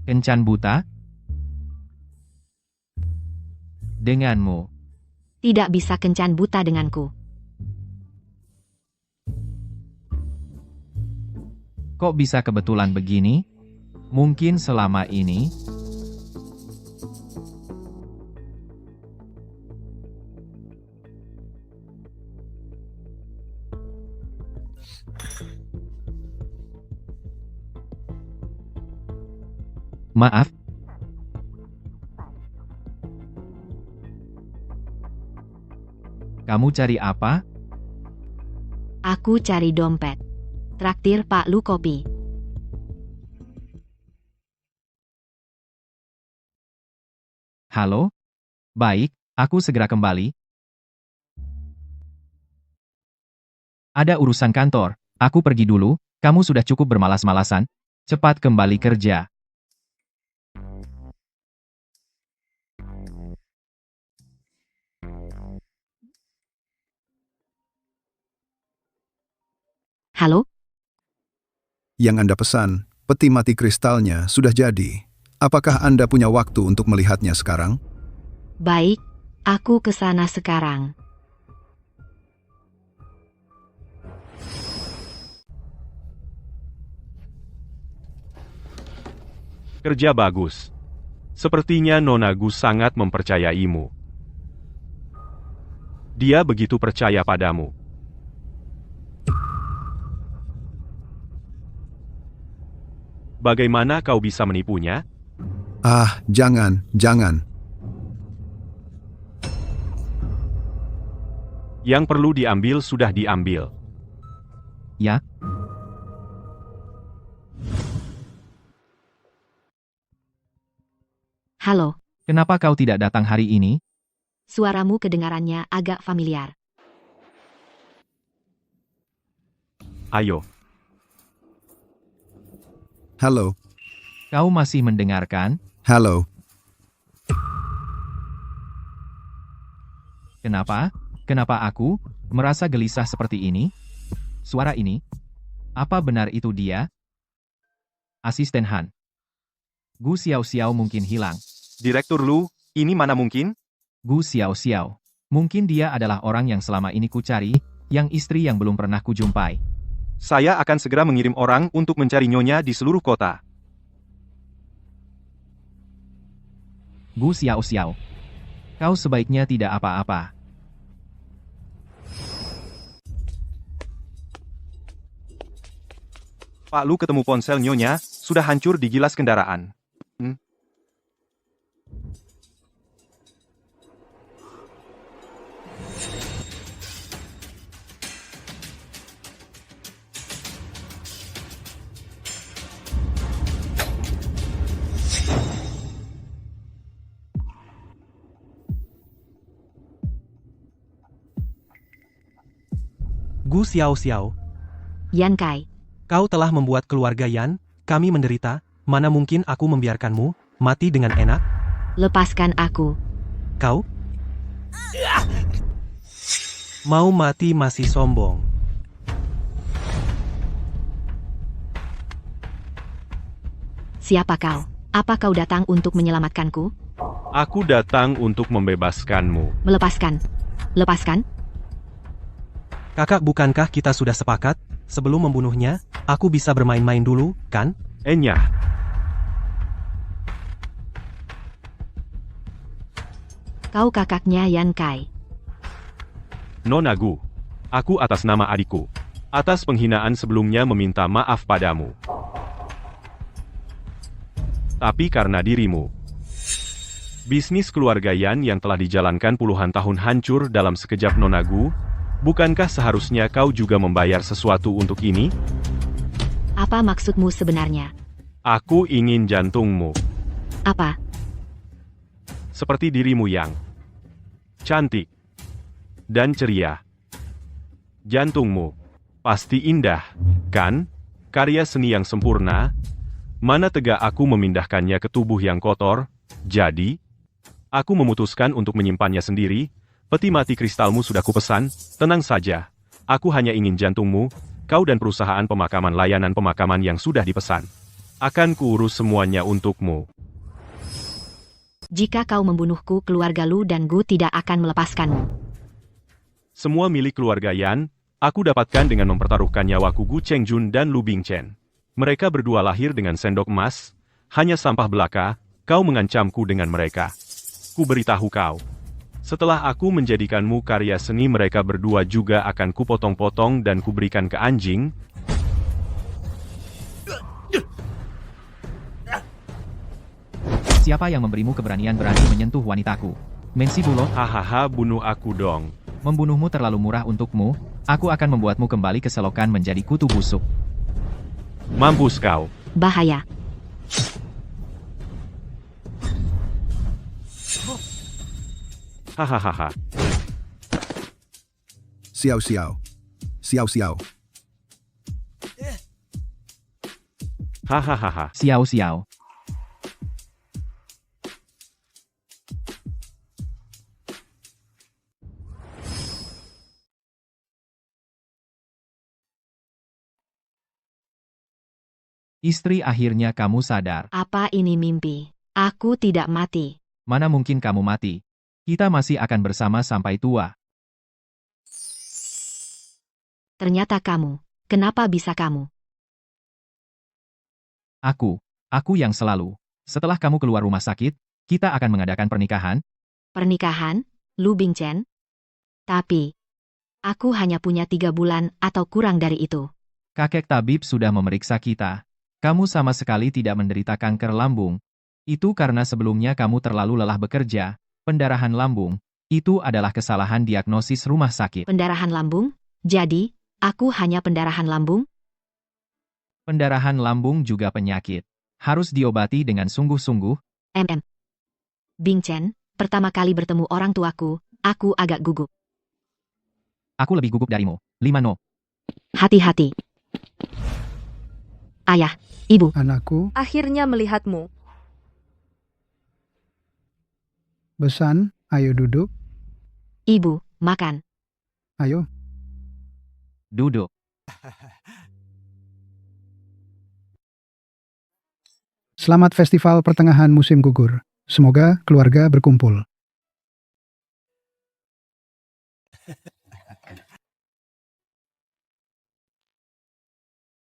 Kencan buta? Denganmu. Tidak bisa kencan buta denganku. Kok bisa kebetulan begini? Mungkin selama ini... Maaf. Kamu cari apa? Aku cari dompet. Traktir Pak Lu kopi. Halo? Baik, aku segera kembali. Ada urusan kantor. Aku pergi dulu. Kamu sudah cukup bermalas-malasan. Cepat kembali kerja. Halo? Yang Anda pesan, peti mati kristalnya sudah jadi. Apakah Anda punya waktu untuk melihatnya sekarang? Baik, aku ke sana sekarang. Kerja bagus. Sepertinya Nona Gu sangat mempercayaimu. Dia begitu percaya padamu. Bagaimana kau bisa menipunya? Ah, jangan. Yang perlu diambil sudah diambil. Ya? Halo, Kenapa kau tidak datang hari ini? suaramu kedengarannya agak familiar. Ayo. Halo. Kau masih mendengarkan? Halo. Kenapa? Kenapa aku merasa gelisah seperti ini? Suara ini? Apa benar itu dia? Asisten Han. Gu Xiao mungkin hilang. Direktur Lu, ini mana mungkin? Gu Xiao. Mungkin dia adalah orang yang selama ini ku cari, yang istri yang belum pernah kujumpai. Saya akan segera mengirim orang untuk mencari nyonya di seluruh kota. Gu Xiao. Kau sebaiknya tidak apa-apa. Pak Lu ketemu ponsel nyonya, sudah hancur di gilas kendaraan. Gu Xiao. Yan Kai, Kau telah membuat keluarga Yan, kami menderita, mana mungkin aku membiarkanmu mati dengan enak? lepaskan aku. Kau? Mau mati masih sombong. Siapa kau? Apa kau datang untuk menyelamatkanku? Aku datang untuk membebaskanmu. Melepaskan? Lepaskan? Kakak, bukankah kita sudah sepakat? Sebelum membunuhnya, aku bisa bermain-main dulu, kan? Enyah. Kau kakaknya Yan Kai. Nona Gu. Aku atas nama adikku. Atas penghinaan sebelumnya meminta maaf padamu. Tapi karena dirimu. Bisnis keluarga Yan yang telah dijalankan puluhan tahun hancur dalam sekejap Nona Gu. Bukankah seharusnya kau juga membayar sesuatu untuk ini? Apa maksudmu sebenarnya? Aku ingin jantungmu. Apa? Seperti dirimu yang cantik dan ceria. Jantungmu pasti indah, kan? Karya seni yang sempurna. Mana tega aku memindahkannya ke tubuh yang kotor? Jadi, Aku memutuskan untuk menyimpannya sendiri. Peti mati kristalmu sudah kupesan, tenang saja. Aku hanya ingin jantungmu, kau dan perusahaan pemakaman layanan pemakaman yang sudah dipesan. Akan kuurus semuanya untukmu. Jika kau membunuhku, keluarga Lu dan Gu tidak akan melepaskanmu. Semua milik keluarga Yan, aku dapatkan dengan mempertaruhkan nyawaku Gu Chengjun dan Lu Bingchen. Mereka berdua lahir dengan sendok emas, hanya sampah belaka, kau mengancamku dengan mereka. Ku beritahu kau. Setelah aku menjadikanmu karya seni, mereka berdua juga akan kupotong-potong dan kuberikan ke anjing. Siapa yang memberimu keberanian berani menyentuh wanitaku? Mensibulot? Hahaha, bunuh aku dong. Membunuhmu terlalu murah untukmu, aku akan membuatmu kembali ke selokan menjadi kutu busuk. Mampus kau. Bahaya. Hahaha. Xiao-xiao. Xiao-xiao. Hahaha. Xiao-xiao. Istri, akhirnya kamu sadar. Apa ini mimpi? Aku tidak mati. Mana mungkin kamu mati? Kita masih akan bersama sampai tua. Ternyata kamu. Kenapa bisa kamu? Aku yang selalu. Setelah kamu keluar rumah sakit, kita akan mengadakan pernikahan. Pernikahan? Lu Bingchen? Tapi, aku hanya punya 3 bulan atau kurang dari itu. Kakek tabib sudah memeriksa kita. Kamu sama sekali tidak menderita kanker lambung. Itu karena sebelumnya kamu terlalu lelah bekerja. Pendarahan lambung, itu adalah kesalahan diagnosis rumah sakit. Pendarahan lambung? Jadi, aku hanya pendarahan lambung? Pendarahan lambung juga penyakit. Harus diobati dengan sungguh-sungguh. Bingchen, pertama kali bertemu orang tuaku, aku agak gugup. Aku lebih gugup darimu. 5 no. Hati-hati. Ayah, ibu. Anakku, Akhirnya melihatmu. Besan, ayo duduk. Ibu, makan. Ayo. Duduk. Selamat Festival Pertengahan Musim Gugur. Semoga keluarga berkumpul.